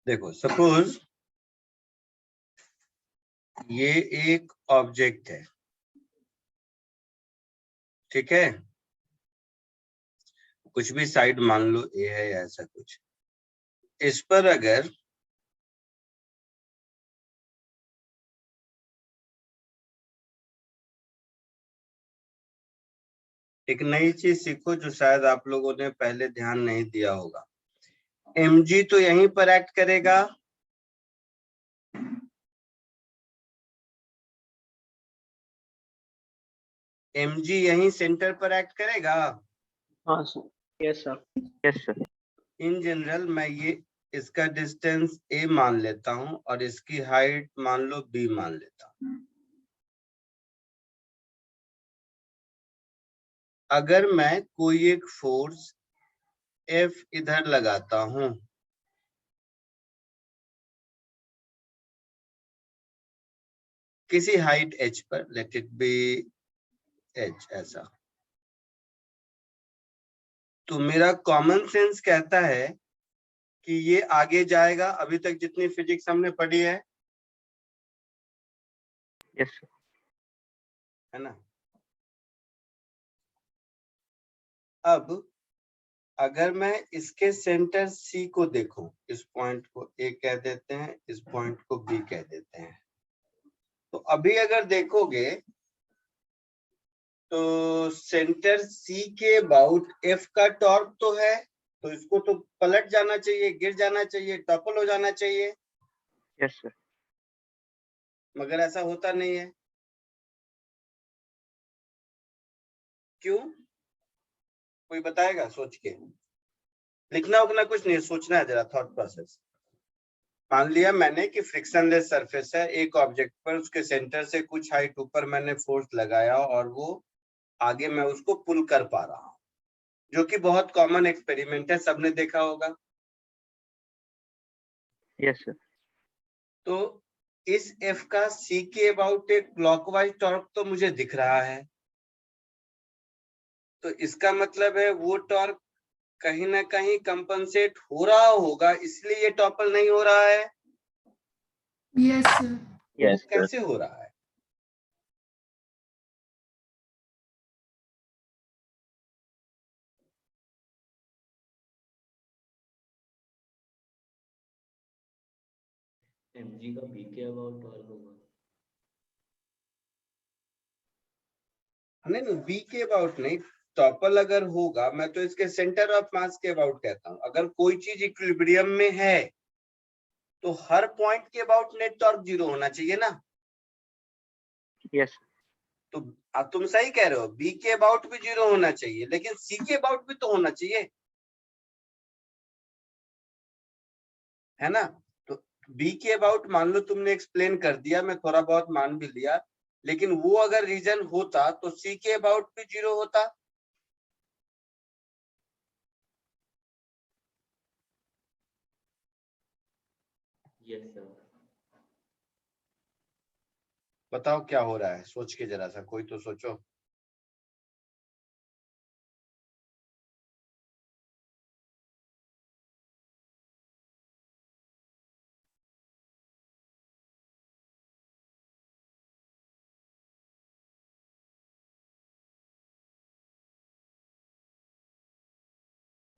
देखो सपोज ये एक ऑब्जेक्ट है, ठीक है, कुछ भी साइड मान लो ए है या ऐसा कुछ। इस पर अगर एक नई चीज सीखो जो शायद आप लोगों ने पहले ध्यान नहीं दिया होगा। mg तो यहीं पर एक्ट करेगा, mg यहीं सेंटर पर एक्ट करेगा। हाँ sir, yes sir, yes sir. In general मैं ये इसका डिस्टेंस a मान लेता हूं और इसकी हाइट मान लो b मान लेता हूं। अगर मैं कोई एक फोर्स F इधर लगाता हूं, किसी हाइट h पर, लेट इट बी h ऐसा, तो मेरा कॉमन सेंस कहता है कि ये आगे जाएगा। अभी तक जितनी फिजिक्स हमने पढ़ी है, यस सर, है ना। अब अगर मैं इसके सेंटर C को देखूं, इस पॉइंट को A कह देते हैं, इस पॉइंट को B कह देते हैं, तो अभी अगर देखोगे तो सेंटर C के अबाउट F का टॉर्क तो है, तो इसको तो पलट जाना चाहिए, गिर जाना चाहिए, टॉपल हो जाना चाहिए, यस सर। मगर ऐसा होता नहीं है। क्यों? कोई बताएगा? सोच के लिखना उखना कुछ नहीं, सोचना है जरा, थॉट प्रोसेस। मान लिया मैंने कि फ्रिक्शनलेस सरफेस है एक ऑब्जेक्ट पर, उसके सेंटर से कुछ हाइट ऊपर मैंने फोर्स लगाया और वो आगे मैं उसको पुल कर पा रहा हूं, जो कि बहुत कॉमन एक्सपेरिमेंट है, सबने देखा होगा। Yes sir. तो इस F का C के अबाउट एक क्लॉकवाइज टॉर्क तो मुझे दिख रहा है, तो इसका मतलब है वो टॉर्क कहीं ना कहीं कंपनसेट हो रहा होगा, इसलिए ये टॉपल नहीं हो रहा है। Yes sir. Yes sir. कैसे हो रहा है? mg का b के अबाउट टॉर्क होगा। नहीं, बी के अबाउट नहीं, टॉपल अगर होगा, मैं तो इसके सेंटर ऑफ मास के अबाउट कहता हूं। अगर कोई चीज इक्विलिब्रियम में है तो हर पॉइंट के अबाउट नेट टॉर्क 0 होना चाहिए ना। यस। तो अब तुम सही कह रहे हो, बी के अबाउट भी 0 होना चाहिए, लेकिन सी के अबाउट भी तो होना चाहिए, है ना। तो बी के अबाउट मान लो तुमने एक्सप्लेन कर दिया, मैं थोड़ा बहुत मान भी लिया, लेकिन वो अगर रीजन होता तो सी के अबाउट भी 0 होता। Yes sir. बताओ क्या हो रहा है, सोच के जरा सा, कोई तो सोचो।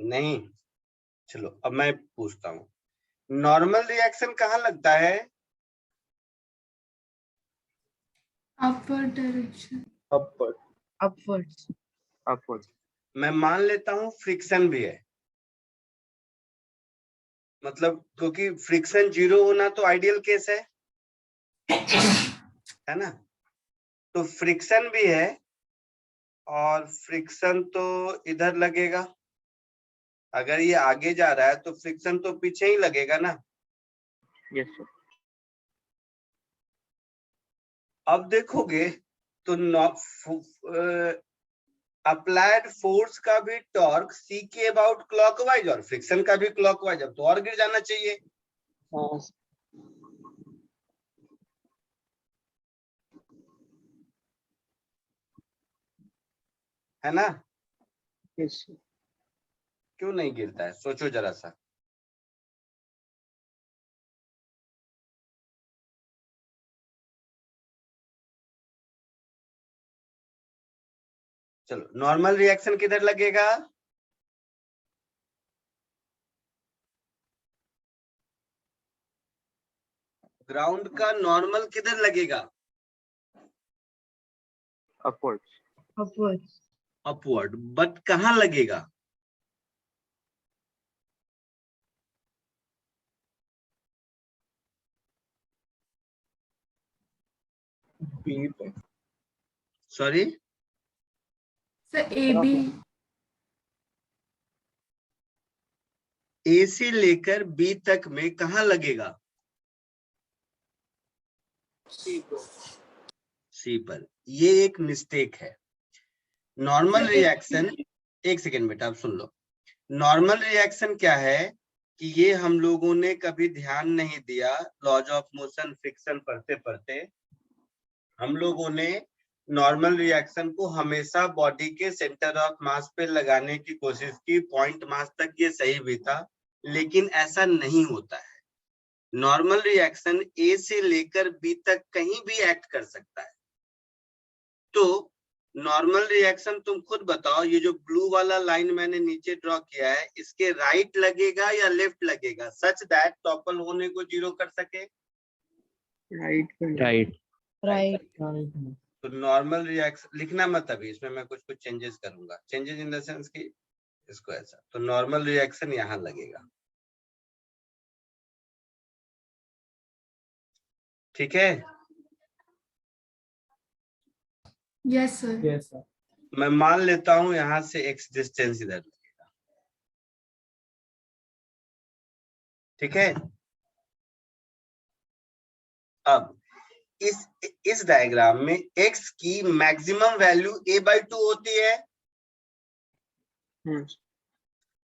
नहीं, चलो अब मैं पूछता हूँ, नॉर्मल रिएक्शन कहाँ लगता है? Upward direction. Upward. Upwards. Upward. मैं मान लेता हूँ फ्रिक्शन भी है, मतलब क्योंकि फ्रिक्शन 0 होना तो आइडियल केस है ना। तो फ्रिक्शन भी है और फ्रिक्शन तो इधर लगेगा, अगर ये आगे जा रहा है तो फ्रिक्शन तो पीछे ही लगेगा ना। Yes sir. अब देखोगे तो अप्लाइड फोर्स का भी टॉर्क सी के अबाउट क्लॉकवाइज और फ्रिक्शन का भी क्लॉकवाइज, अब तो और गिर जाना चाहिए, है ना। यस। क्यों नहीं गिरता है, सोचो जरा सा। चलो नॉर्मल रिएक्शन किधर लगेगा? ग्राउंड का नॉर्मल किधर लगेगा? upwards. Upwards. अपवर्ड, बट कहाँ लगेगा? Sorry, Sir, AB. ए से लेकर बी तक में कहाँ लगेगा? सी पर। ये एक मिस्टेक है। नॉर्मल रिएक्शन, एक सेकेंड बेटा आप सुन लो। नॉर्मल रिएक्शन क्या है कि ये हम लोगों ने कभी ध्यान नहीं दिया, लॉज ऑफ मोशन फ्रिक्शन पढ़ते पढ़ते हम लोगों ने नॉर्मल रिएक्शन को हमेशा बॉडी के सेंटर ऑफ मास पे लगाने की कोशिश की, पॉइंट मास तक ये सही भी था, लेकिन ऐसा नहीं होता है। नॉर्मल रिएक्शन ए से लेकर बी तक कहीं भी एक्ट कर सकता है। तो नॉर्मल रिएक्शन तुम खुद बताओ, ये जो ब्लू वाला लाइन मैंने नीचे ड्रॉ किया है, इसके राइट लगेगा या लेफ्ट लगेगा, सच दैट टॉपल होने को जीरो कर सके? Right. तो नॉर्मल रिएक्शन लिखना मत अभी, इसमें मैं कुछ चेंजेस करूंगा, चेंजेस इन द सेंस कि इसको ऐसा, तो नॉर्मल रिएक्शन यहाँ लगेगा। ठीक है, Yes, sir. Yes, sir. मैं मान लेता हूं यहां से एक्स डिस्टेंस इधर लगेगा। ठीक है, अब इस डायग्राम में x की मैक्सिमम वैल्यू a/2 होती है।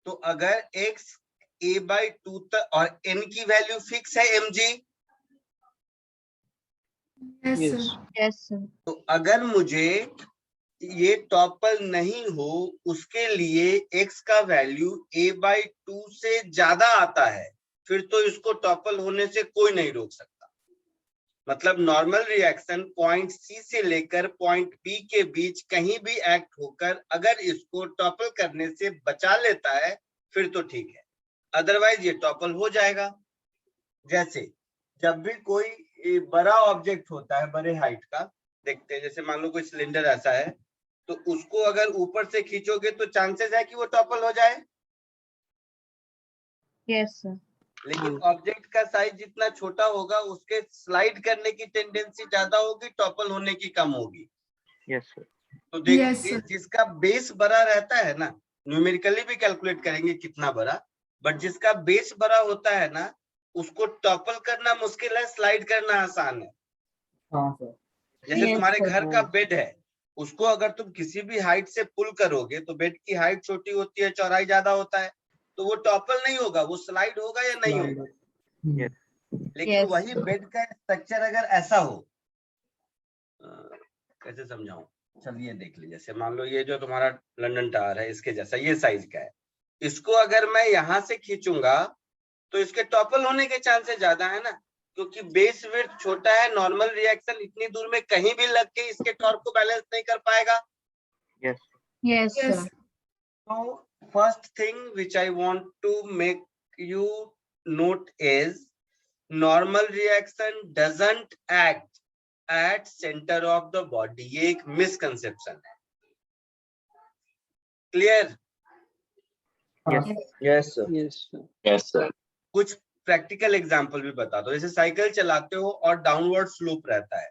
तो अगर x a/2 तक और n की वैल्यू फिक्स है mg, Yes, sir. Yes, sir. तो अगर मुझे ये टॉपल नहीं हो उसके लिए x का वैल्यू a/2 से ज्यादा आता है, फिर तो इसको टॉपल होने से कोई नहीं रोक सकता। मतलब नॉर्मल रिएक्शन पॉइंट सी से लेकर पॉइंट बी के बीच कहीं भी एक्ट होकर अगर इसको टॉपल करने से बचा लेता है फिर तो ठीक है, अदरवाइज ये टॉपल हो जाएगा। जैसे जब भी कोई बड़ा ऑब्जेक्ट होता है बड़े हाइट का, देखते हैं जैसे मान लो कोई सिलेंडर ऐसा है, तो उसको अगर ऊपर से खींचोगे तो चांसेस है कि वो टॉपल हो जाए। Yes, sir. लेकिन ऑब्जेक्ट का साइज जितना छोटा होगा उसके स्लाइड करने की टेंडेंसी ज्यादा होगी, टॉपल होने की कम होगी। Yes, sir. तो देखिए Yes, sir. जिसका बेस बड़ा रहता है ना, न्यूमेरिकली भी कैलकुलेट करेंगे कितना बड़ा, बट जिसका बेस बड़ा होता है ना उसको टॉपल करना मुश्किल है, स्लाइड करना आसान है। हाँ सर। जैसे Yes, तुम्हारे sir. घर का बेड है, उसको अगर तुम किसी भी हाइट से पुल करोगे तो बेड की हाइट छोटी होती है, चौड़ाई ज्यादा होता है, तो वो टॉपल नहीं होगा, वो स्लाइड होगा या नहीं होगा। Yes. लेकिन Yes. वही बेड का स्ट्रक्चर अगर ऐसा हो, कैसे समझाऊं, चलिए देख लीजिए। जैसे मान लो ये जो तुम्हारा लंदन टावर है इसके जैसा ये साइज का है, इसको अगर मैं यहाँ से खींचूंगा तो इसके टॉपल होने के चांसेस ज्यादा है ना, क्योंकि बेस विड्थ छोटा है। नॉर्मल रिएक्शन इतनी दूर में कहीं भी लग के इसके टॉर्क को बैलेंस नहीं कर पाएगा। Yes. Yes, Yes. sir. So first thing which I want to make you note is normal reaction doesn't act at center of the body। ये एक misconception है। Clear? Yes. Yes sir. Yes, sir. कुछ practical example भी बता दो। जैसे cycle चलाते हो और डाउनवर्ड स्लोप रहता है,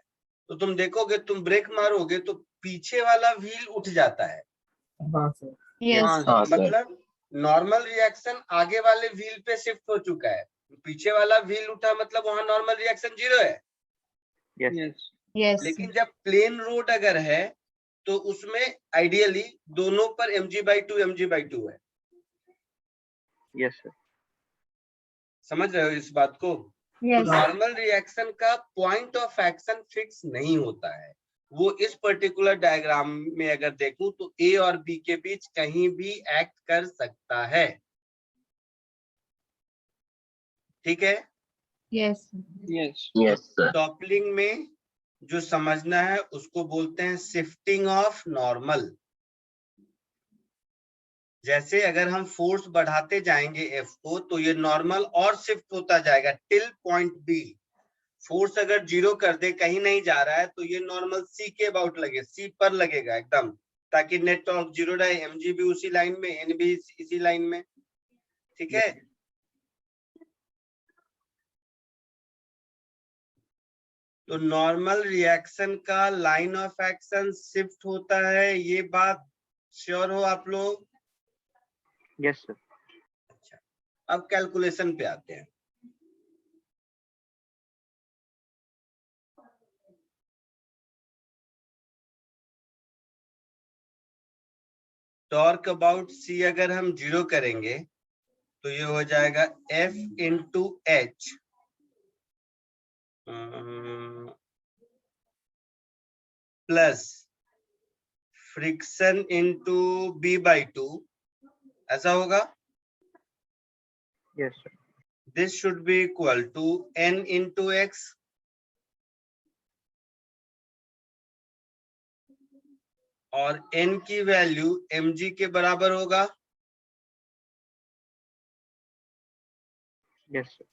तो तुम देखोगे तुम ब्रेक मारोगे तो पीछे वाला व्हील उठ जाता है। हाँ सर। Yes. हाँ सर। मतलब नॉर्मल रिएक्शन आगे वाले व्हील पे शिफ्ट हो चुका है, पीछे वाला व्हील उठा मतलब वहां नॉर्मल रिएक्शन जीरो है। Yes. Yes. लेकिन जब प्लेन रोड अगर है तो उसमें आइडियली दोनों पर mg/2 है। Yes, sir. समझ रहे हो इस बात को? Yes. नॉर्मल रिएक्शन का पॉइंट ऑफ एक्शन फिक्स नहीं होता है। वो इस पर्टिकुलर डायग्राम में अगर देखूं तो ए और बी के बीच कहीं भी एक्ट कर सकता है। ठीक है? Yes. Yes, sir. टॉपलिंग में जो समझना है उसको बोलते हैं शिफ्टिंग ऑफ नॉर्मल। जैसे अगर हम फोर्स बढ़ाते जाएंगे एफ को तो ये नॉर्मल और शिफ्ट होता जाएगा टिल पॉइंट बी। फोर्स अगर 0 कर दे, कहीं नहीं जा रहा है, तो ये नॉर्मल सी के अबाउट लगे, सी पर लगेगा एकदम, ताकि नेट टॉर्क 0 रहे, mg भी उसी लाइन में, n भी इसी लाइन में। ठीक है, तो नॉर्मल रिएक्शन का लाइन ऑफ एक्शन शिफ्ट होता है, ये बात श्योर हो आप लोग? Yes, sir. अच्छा, अब कैलकुलेशन पे आते हैं। टॉर्क अबाउट सी अगर हम 0 करेंगे तो ये हो जाएगा F into H plus friction into B/2, ऐसा होगा। Yes, sir. This should be equal to N into X, और N की वैल्यू mg के बराबर होगा। Yes, sir.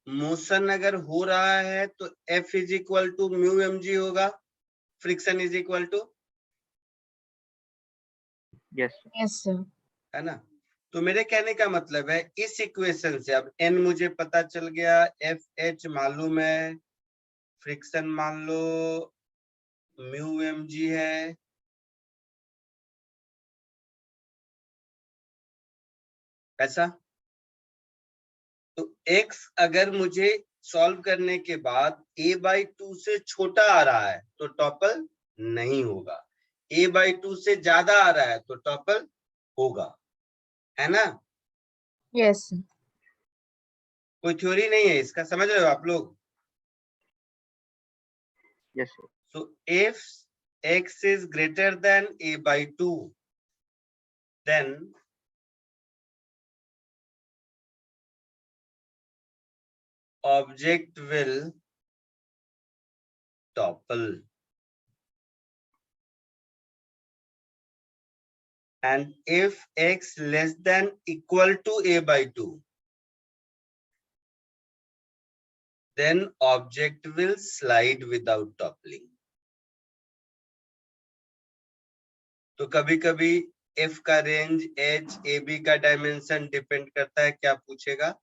मोशन अगर हो रहा है तो F is equal to mu mg होगा, friction is equal to, Yes, sir. Yes, sir. है ना। तो मेरे कहने का मतलब है इस इक्वेशन से अब N मुझे पता चल गया, FH मालूम है, फ्रिक्शन मान लो म्यू mg है, ऐसा। तो x अगर मुझे सॉल्व करने के बाद a/2 से छोटा आ रहा है तो टॉपल नहीं होगा, a/2 से ज्यादा आ रहा है तो टॉपल होगा, है ना। Yes, sir. कोई थ्योरी नहीं है इसका, समझ रहे हो आप लोग? Yes, sir. So if x is greater than a/2, then object will topple, and if x less than equal to a/2, then object will slide without toppling. तो कभी कभी f का रेंज h, ab का dimension depend करता है, क्या पूछेगा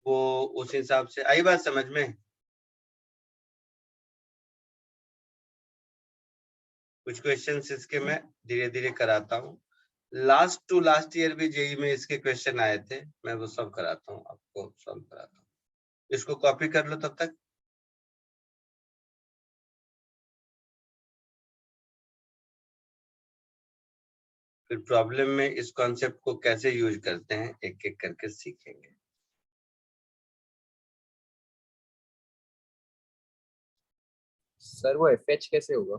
वो उस हिसाब से। आई बात समझ में? कुछ क्वेश्चंस इसके मैं धीरे धीरे कराता हूँ। लास्ट टू लास्ट ईयर भी जेई में इसके क्वेश्चन आए थे, मैं वो सब कराता हूँ, आपको सॉल्व कराता हूँ। इसको कॉपी कर लो तब तक। फिर प्रॉब्लम में इस कॉन्सेप्ट को कैसे यूज करते हैं एक एक करके सीखेंगे। सर वो FH कैसे होगा?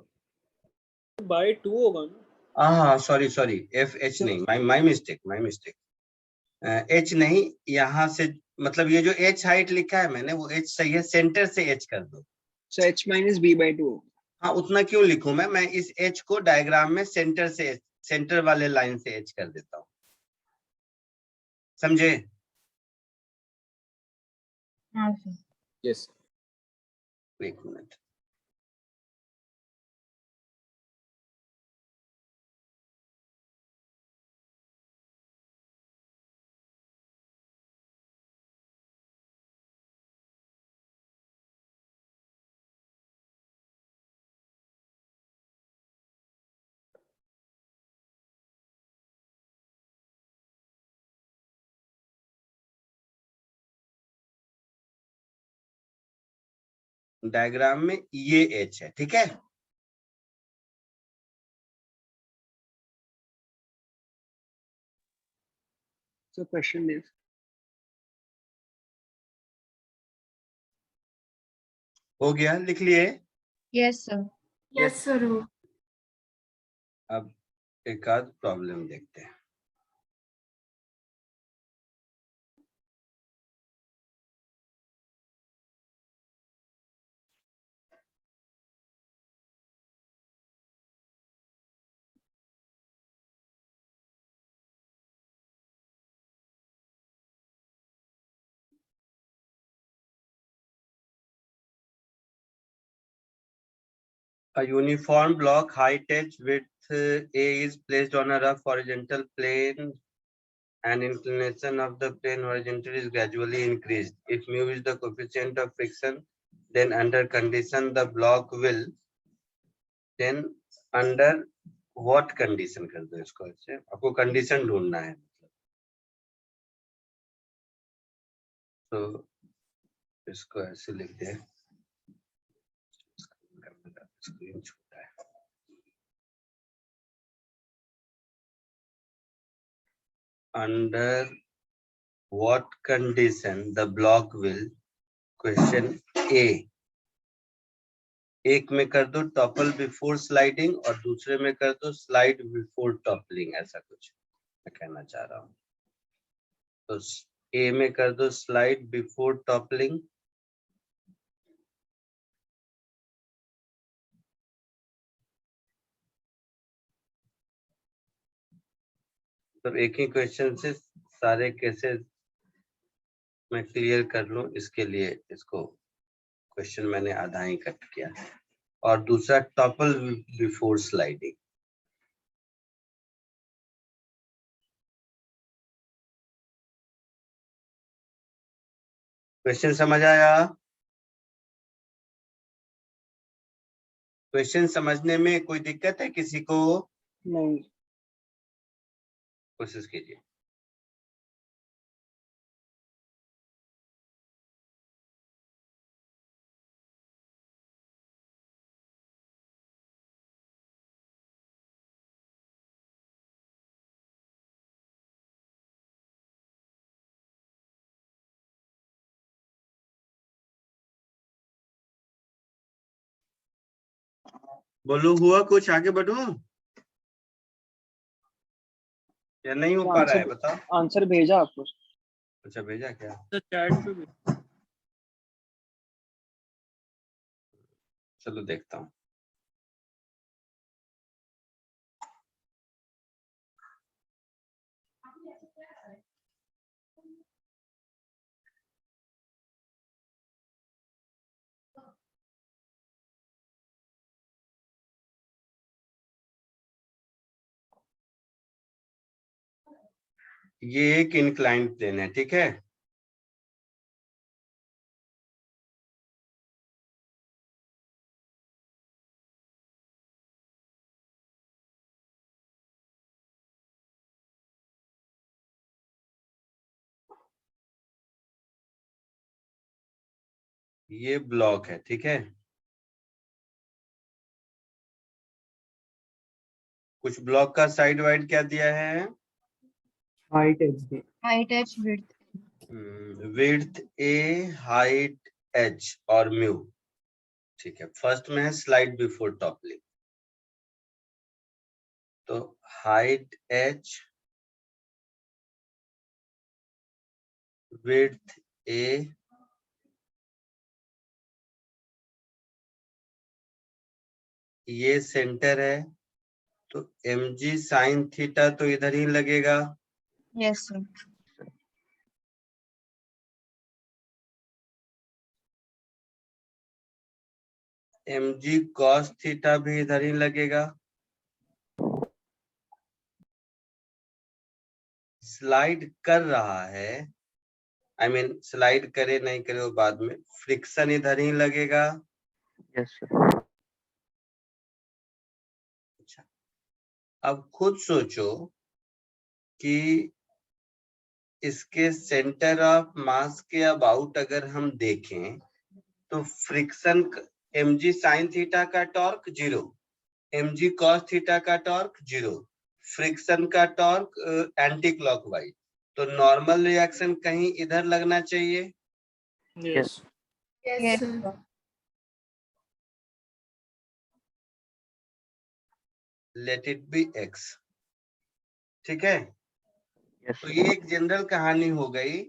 By 2 होगा ना? हाँ सॉरी सॉरी, FH नहीं, माई मिस्टेक, H नहीं, यहाँ से मतलब ये जो H हाइट लिखा है मैंने वो H सही है, सेंटर से H कर दो। So H minus B/2. हाँ उतना क्यों लिखूं मैं इस H को डायग्राम में सेंटर से, सेंटर वाले लाइन से H कर देता हूँ, समझे? हाँ, sir. यस एक मिनट, डायग्राम में ये H है, ठीक है। So question is, हो गया, लिख लिए। Yes, sir. Yes, sir. हो. अब एक आध प्रॉब्लम देखते हैं। A uniform block height h width A is placed on a rough horizontal plane and inclination of the plane horizontal is gradually increased. If mu is the coefficient of friction, then under condition the block will, then under what condition कर दो इसको ऐसे, आपको condition ढूंढना है. तो इसको ऐसे लिख दे, स्क्रीन छोटा है. Under what condition the block will, question A. एक में कर दो टॉपल बिफोर स्लाइडिंग और दूसरे में कर दो स्लाइड बिफोर टॉपलिंग, ऐसा कुछ मैं कहना चाह रहा हूँ. तो ए में कर दो स्लाइड बिफोर टॉपलिंग, तो एक ही क्वेश्चन से सारे कैसे मैं क्लियर कर लूं, इसके लिए इसको क्वेश्चन मैंने आधा ही कट किया. और दूसरा टॉपल बिफोर स्लाइडिंग. क्वेश्चन समझ आया? क्वेश्चन समझने में कोई दिक्कत है किसी को? नहीं. कोशिश कीजिए. बोलो, हुआ कुछ? आगे बढ़ूं या नहीं हो पा रहा है? बताओ. आंसर भेजा आपको. अच्छा, भेजा क्या? तो चैट पे भी. चलो देखता हूँ. ये एक इंक्लाइंड प्लेन है, ठीक है. ये ब्लॉक है, ठीक है. कुछ ब्लॉक का साइड वाइड क्या दिया है? Height H. Height h width. Width A, height H और म्यू. ठीक है. फर्स्ट में है स्लाइड बिफोर टॉपलिंग. तो हाइट एच, विड्थ ए, ये सेंटर है. तो mg साइन थीटा तो इधर ही लगेगा. Yes, sir. mg cos theta भी इधर ही लगेगा. स्लाइड कर रहा है, आई मीन स्लाइड करे नहीं करे वो बाद में, फ्रिक्शन इधर ही लगेगा. Yes sir. अच्छा, अब खुद सोचो कि इसके सेंटर ऑफ मास के अबाउट अगर हम देखें तो फ्रिक्शन mg साइन थीटा का टॉर्क 0, mg cos थीटा का टॉर्क 0, फ्रिक्शन का टॉर्क एंटी क्लॉकवाइज. तो नॉर्मल रिएक्शन कहीं इधर लगना चाहिए. Yes. Yes, Yes, sir. sir. Let it be x. ठीक है. यस. तो ये एक जनरल कहानी हो गई,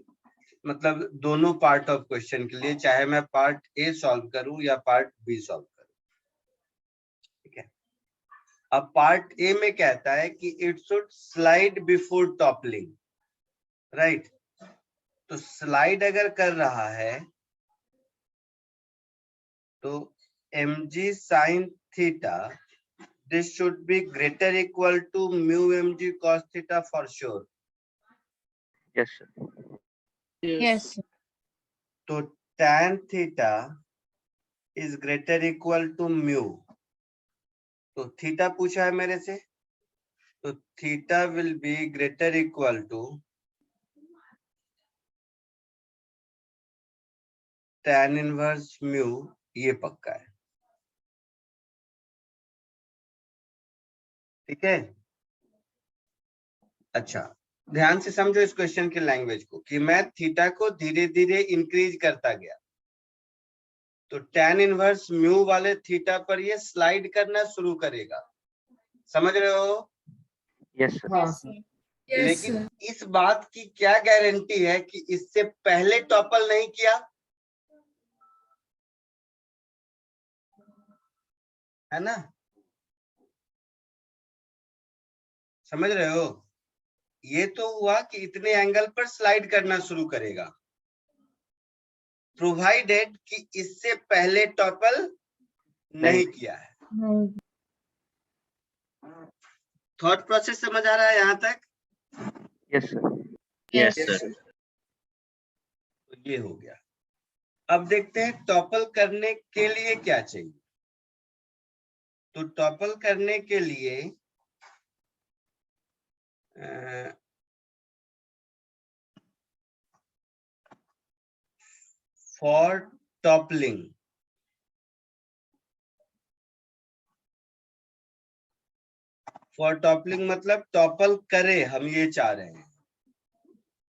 मतलब दोनों पार्ट ऑफ क्वेश्चन के लिए, चाहे मैं पार्ट ए सॉल्व करूं या पार्ट बी सॉल्व करूं. ठीक है. अब पार्ट ए में कहता है कि it should slide before toppling, right. तो स्लाइड अगर कर रहा है तो mg sin theta, this should be greater equal to mu mg cos theta for sure. Yes, sir. Yes, sir. तो tan theta is greater equal to mu. तो theta पूछा है मेरे से, तो theta will be greater equal to tan inverse mu, ये पक्का है। ठीक है, अच्छा ध्यान से समझो इस क्वेश्चन की लैंग्वेज को कि मैं थीटा को धीरे धीरे इंक्रीज करता गया, तो tan इनवर्स म्यू वाले थीटा पर ये स्लाइड करना शुरू करेगा। समझ रहे हो? Yes, sir. हाँ सर। यस लेकिन सर। इस बात की क्या गारंटी है कि इससे पहले टॉपल नहीं किया, है ना? समझ रहे हो? ये तो हुआ कि इतने एंगल पर स्लाइड करना शुरू करेगा, प्रोवाइडेड कि इससे पहले टॉपल नहीं किया है। नहीं। थॉट प्रोसेस समझ आ रहा है यहाँ तक? Yes, sir. Yes, Yes, sir. तो ये हो गया। अब देखते हैं टॉपल करने के लिए क्या चाहिए। तो टॉपल करने के लिए फॉर टॉपलिंग, फॉर टॉपलिंग मतलब टॉपल करे, हम ये चाह रहे हैं।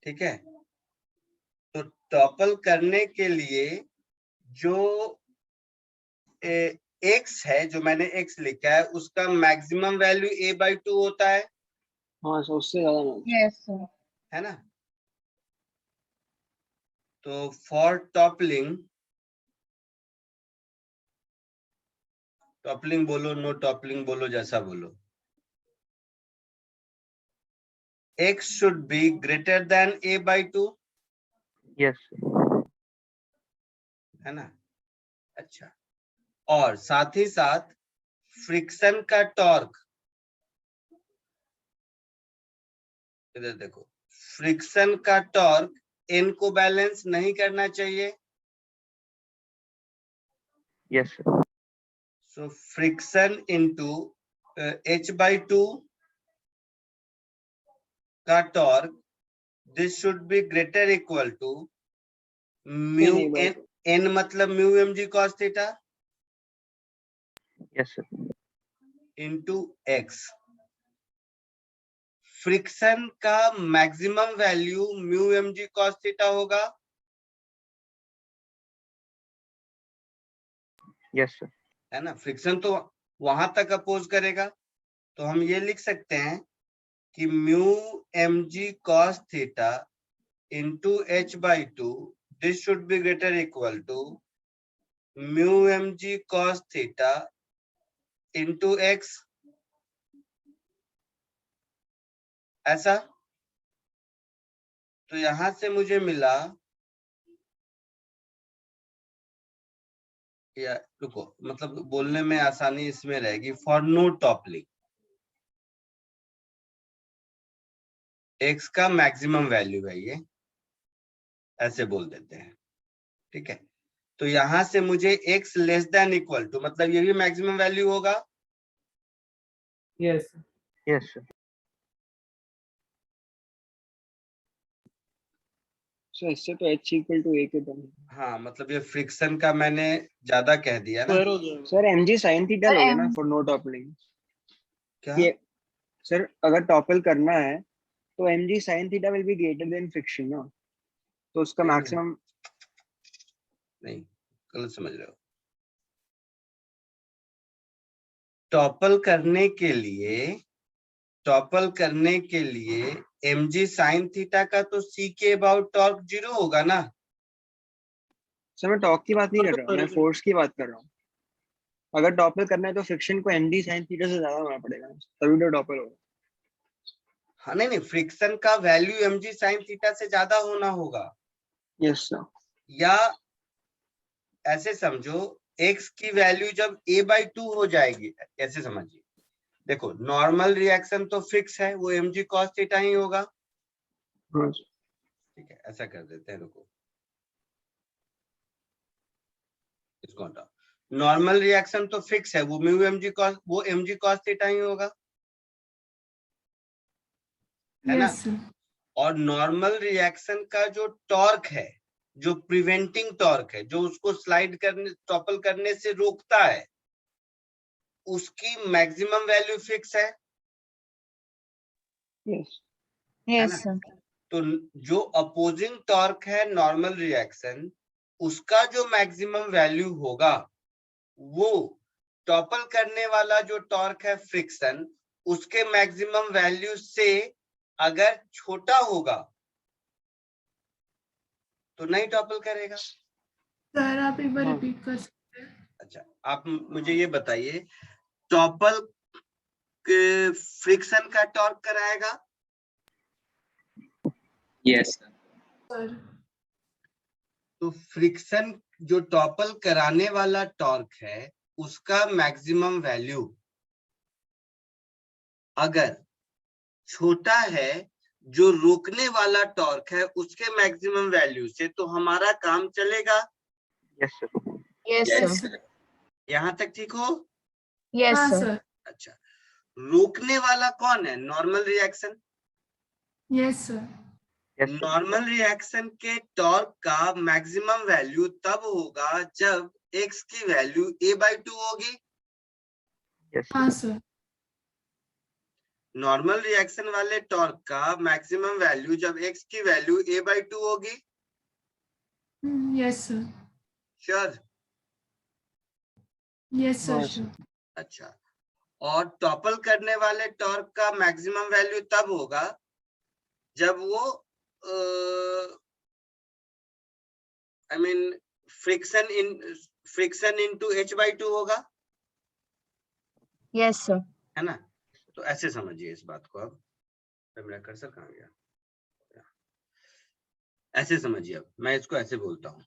ठीक है, तो टॉपल करने के लिए जो एक्स है, जो मैंने एक्स लिखा है, उसका मैक्सिमम वैल्यू a/2 होता है, हाँ सर, उससे ज्यादा नहीं। Yes, sir. है ना? तो फॉर टॉपलिंग, टॉपलिंग बोलो, नो टॉपलिंग बोलो, जैसा बोलो, x should be greater than a/2, Yes, sir. है ना? अच्छा, और साथ ही साथ फ्रिक्शन का टॉर्क, इधर देखो, फ्रिक्शन का टॉर्क n को बैलेंस नहीं करना चाहिए। Yes, sir. So friction into h/2 का torque, this should be greater equal to mu n, n मतलब mu mg cos theta Yes, sir. Into x। Friction का maximum value mu mg cos theta होगा। Yes, sir. है ना? Friction तो वहां तक oppose करेगा, तो हम ये लिख सकते हैं कि mu mg cos theta into h/2, this should be greater equal to mu mg cos theta into x। ऐसा, तो यहां से मुझे मिला, या रुको, मतलब बोलने में आसानी इसमें रहेगी, फॉर नो टॉपलिंग x का मैक्सिमम वैल्यू है ये, ऐसे बोल देते हैं। ठीक है, तो यहां से मुझे x less than equal to, मतलब ये भी मैक्सिमम वैल्यू होगा। Yes, sir. Yes, sir. So इससे तो h equal to a के बने। हाँ, मतलब ये फ्रिक्शन का मैंने ज्यादा कह दिया ना। Sir mg sin theta Sir, लोगे ना M- फॉर नो टॉपलिंग। क्या? ये सर अगर टॉपल करना है तो mg sin theta will be greater than friction ना, तो उसका नहीं, मैक्सिमम। नहीं, गलत समझ रहे हो। टॉपल करने के लिए mg sin थीटा का तो c के अबाउट टॉर्क 0 होगा ना। सर मैं टॉर्क की बात नहीं कर रहा हूँ, मैं फोर्स की बात कर रहा हूँ। अगर टॉपल करना है तो फ्रिक्शन को mg sin थीटा से ज्यादा होना पड़ेगा, तभी तो टॉपल होगा। हाँ, नहीं, फ्रिक्शन का वैल्यू mg sin थीटा से ज्यादा होना होगा। Yes sir. या ऐसे समझो, x की वैल्यू जब a/2 हो जाएगी, ऐसे समझिए, देखो नॉर्मल रिएक्शन तो फिक्स है, वो mg cos थीटा ही होगा। हाँ ठीक है, ऐसा कर देते हैं, रुको इसको हटाओ। नॉर्मल रिएक्शन तो फिक्स है, वो म्यू mg cos, वो mg cos थीटा ही होगा, है ना। Yes, sir. और नॉर्मल रिएक्शन का जो टॉर्क है, जो प्रिवेंटिंग टॉर्क है, जो उसको स्लाइड करने, टॉपल करने से रोकता है, उसकी मैक्सिमम वैल्यू फिक्स है यस Yes, ना? sir. तो जो अपोजिंग टॉर्क है नॉर्मल रिएक्शन, उसका जो मैक्सिमम वैल्यू होगा, वो टॉपल करने वाला जो टॉर्क है फ्रिक्शन, उसके मैक्सिमम वैल्यू से अगर छोटा होगा तो नहीं टॉपल करेगा। सर आप एक बार हाँ। रिपीट कर सकते हैं? अच्छा, आप मुझे ये बताइए, टॉपल के फ्रिक्शन का टॉर्क कराएगा? Yes sir. सर तो फ्रिक्शन जो टॉपल कराने वाला टॉर्क है, उसका मैक्सिमम वैल्यू अगर छोटा है जो रोकने वाला टॉर्क है उसके मैक्सिमम वैल्यू से, तो हमारा काम चलेगा। Yes sir Yes, Yes, sir. sir. यहाँ तक ठीक हो? Yes, हाँ sir. सर। अच्छा, रोकने वाला कौन है? Normal reaction. Yes sir. Normal reaction के टॉर्क का मैक्सिमम वैल्यू तब होगा जब x की वैल्यू a/2 होगी। यस हाँ सर। नॉर्मल रिएक्शन वाले टॉर्क का मैक्सिमम वैल्यू जब x की वैल्यू a/2 होगी। Yes sir. Sure? Yes sir हाँ, श्योर। अच्छा, और टॉपल करने वाले टॉर्क का मैक्सिमम वैल्यू तब होगा जब वो I mean friction into h/2 होगा, Yes, sir. है ना। तो ऐसे समझिए इस बात को। अब मेरा कर्सर कहाँ गया? ऐसे समझिए, अब मैं इसको ऐसे बोलता हूँ,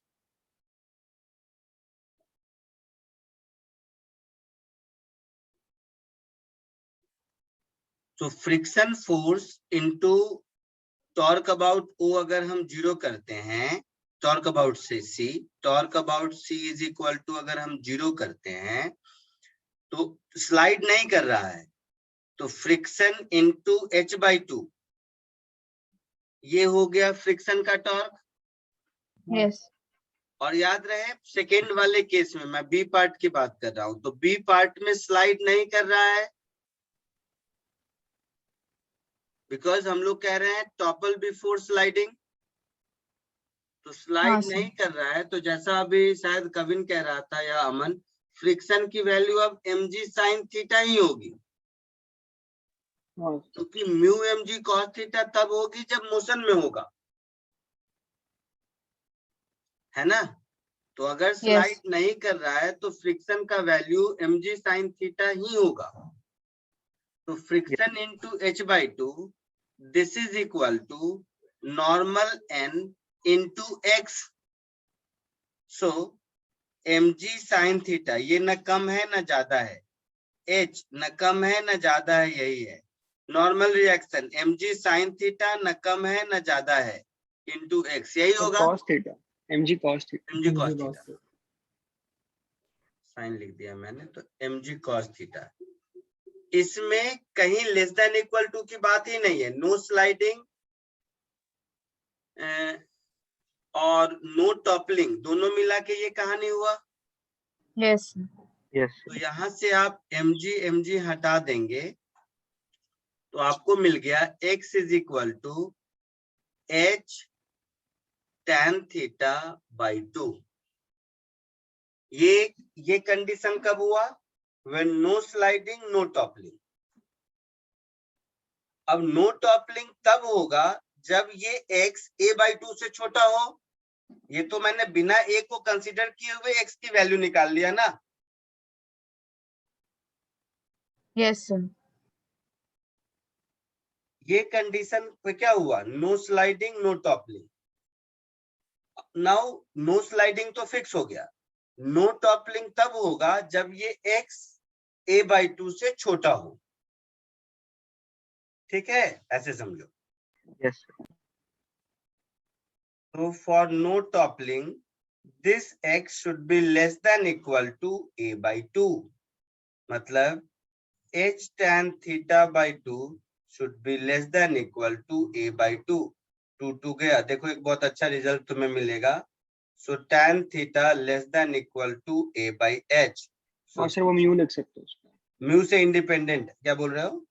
तो friction force into torque about O अगर हम 0 करते हैं, टॉर्क अबाउट से C, torque about C is equal to अगर हम 0 करते हैं, तो स्लाइड नहीं कर रहा है, तो फ्रिक्शन इनटू h/2, ये हो गया फ्रिक्शन का टॉर्क। Yes. और याद रहे सेकेंड वाले केस में मैं बी पार्ट की बात कर रहा हूं, तो बी पार्ट में स्लाइड नहीं कर रहा है, बिकॉज हम लोग कह रहे हैं टॉपल बिफोर स्लाइडिंग, तो स्लाइड हाँ, सर। नहीं कर रहा है। तो जैसा अभी शायद कविन कह रहा था या अमन, फ्रिक्शन की वैल्यू अब mg sin थीटा ही होगी, हाँ, क्योंकि म्यू mg cos थीटा तब होगी जब मोशन में होगा, है ना। तो अगर स्लाइड नहीं कर रहा है तो फ्रिक्शन का वैल्यू mg sin थीटा ही होगा। तो friction into h/2, this is equal to normal n into x। So mg sin theta ये न कम है न ज्यादा है, h न कम है न ज्यादा है, यही है normal reaction. mg sin theta न कम है न ज्यादा है, इनटू x, यही होगा। cos theta mg cos theta mg cos theta, sine लिख दिया मैंने, तो mg cos थीटा। इसमें कहीं लेस देन इक्वल टू की बात ही नहीं है, नो स्लाइडिंग और नो टॉपलिंग, दोनों मिला के ये कहानी हुआ। Yes, sir. यस तो यहां से आप mg हटा देंगे, तो आपको मिल गया x is equal to h tan theta by 2। ये कंडीशन कब हुआ? When no sliding no toppling. अब नो टॉपलिंग तब होगा जब ये x a/2 से छोटा हो। ये तो मैंने बिना a को कंसीडर किए हुए x की वैल्यू निकाल लिया ना। Yes, sir. ये कंडीशन पे क्या हुआ? No sliding no toppling. Now no sliding तो फिक्स हो गया, नो टॉपलिंग तब होगा जब ये x a/2 से छोटा हो। ठीक है, ऐसे समझो। यस तो for no toppling this x should be less than equal to a/2, मतलब h tan theta by 2 should be less than equal to a/2। 2 गया, देखो एक बहुत अच्छा रिजल्ट तुम्हें मिलेगा। So tan theta less than equal to a/h। और sir वो म्यू लिख सकते हो उसमें। म्यू से इंडिपेंडेंट, क्या बोल रहे हो?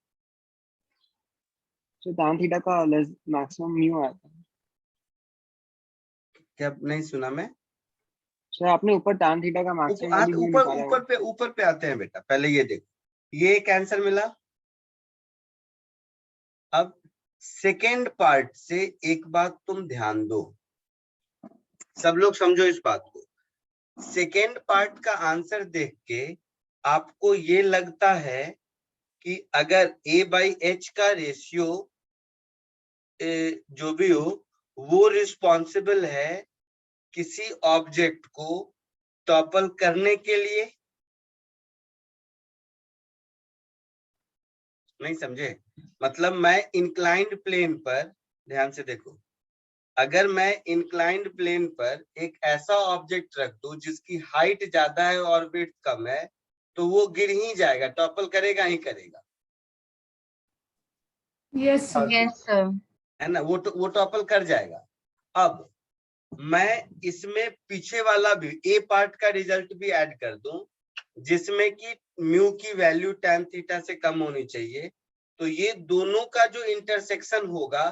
सो tan थीटा का मैक्सिमम म्यू आता है। क्या नहीं सुना मैं? सर आपने ऊपर tan थीटा का मैक्सिमम ऊपर अभी म्यू ऊपर निकाला ऊपर है। पे ऊपर पे आते हैं बेटा, पहले ये देखो, ये एक आंसर मिला। अब सेकेंड पार्ट से एक बात तुम ध्यान दो, सब लोग समझो इस बात को। सेकेंड पार्ट का आंसर देख के आपको ये लगता है कि अगर a/h का रेशियो जो भी हो, वो रिस्पॉन्सिबल है किसी ऑब्जेक्ट को टॉपल करने के लिए। नहीं समझे? मतलब मैं इंक्लाइंड प्लेन पर, ध्यान से देखो, अगर मैं इंक्लाइंड प्लेन पर एक ऐसा ऑब्जेक्ट रख दूं जिसकी हाइट ज्यादा है और विड्थ कम है, तो वो गिर ही जाएगा, टॉपल करेगा ही करेगा, यस सर। Yes, sir. है ना? वो टॉपल कर जाएगा। अब मैं इसमें पीछे वाला भी ए पार्ट का रिजल्ट भी ऐड कर दूं, जिसमें कि म्यू की वैल्यू tan थीटा से कम होनी चाहिए, तो ये दोनों का जो इंटरसेक्शन होगा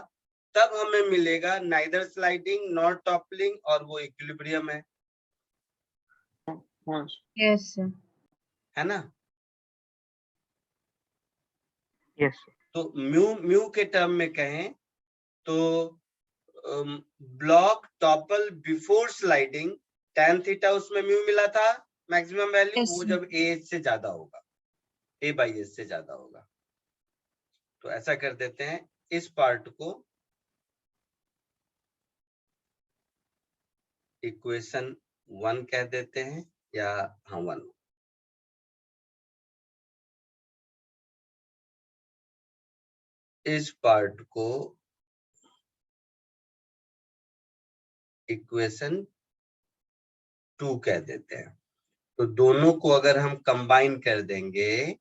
तब हमें मिलेगा नाइदर स्लाइडिंग नॉर टॉपलिंग, और वो इक्विलिब्रियम है हाँ Yes, sir. है ना? यस तो म्यू के टर्म में कहें तो block topple before sliding, tan theta उसमें म्यू मिला था मैक्सिमम वैल्यू, Yes, वो sir. जब a से ज्यादा होगा, a/h से ज्यादा होगा। तो ऐसा कर देते हैं, इस पार्ट को इक्वेशन 1 कह देते हैं, या हाँ 1। इस पार्ट को इक्वेशन 2 कह देते हैं। तो दोनों को अगर हम कंबाइन कर देंगे,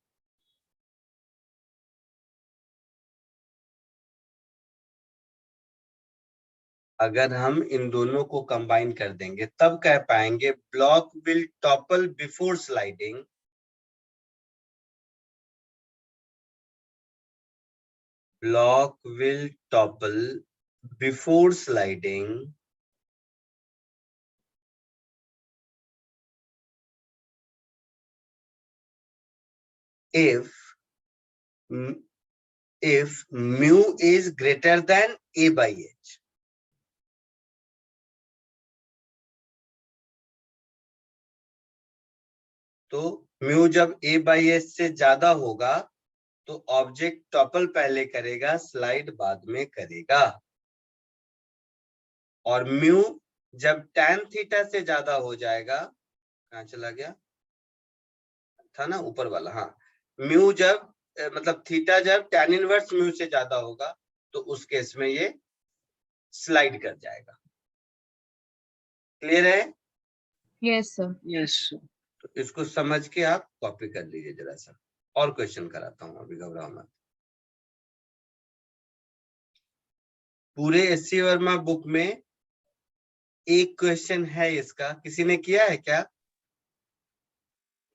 अगर हम इन दोनों को कंबाइन कर देंगे तब कह पाएंगे block will topple before sliding, block will topple before sliding if mu is greater than a/h। तो म्यू जब a/h से ज्यादा होगा तो ऑब्जेक्ट टॉपल पहले करेगा, स्लाइड बाद में करेगा। और म्यू जब tan थीटा से ज्यादा हो जाएगा, कहाँ चला गया था ना ऊपर वाला, हाँ, म्यू जब मतलब थीटा जब tan इनवर्स म्यू से ज्यादा होगा तो उस केस में ये स्लाइड कर जाएगा। क्लियर है? Yes, sir. यस तो इसको समझ के आप कॉपी कर लीजिए जरा सा। और क्वेश्चन कराता हूँ, अभी घबराओ मत। पूरे एससी वर्मा बुक में एक क्वेश्चन है इसका, किसी ने किया है क्या?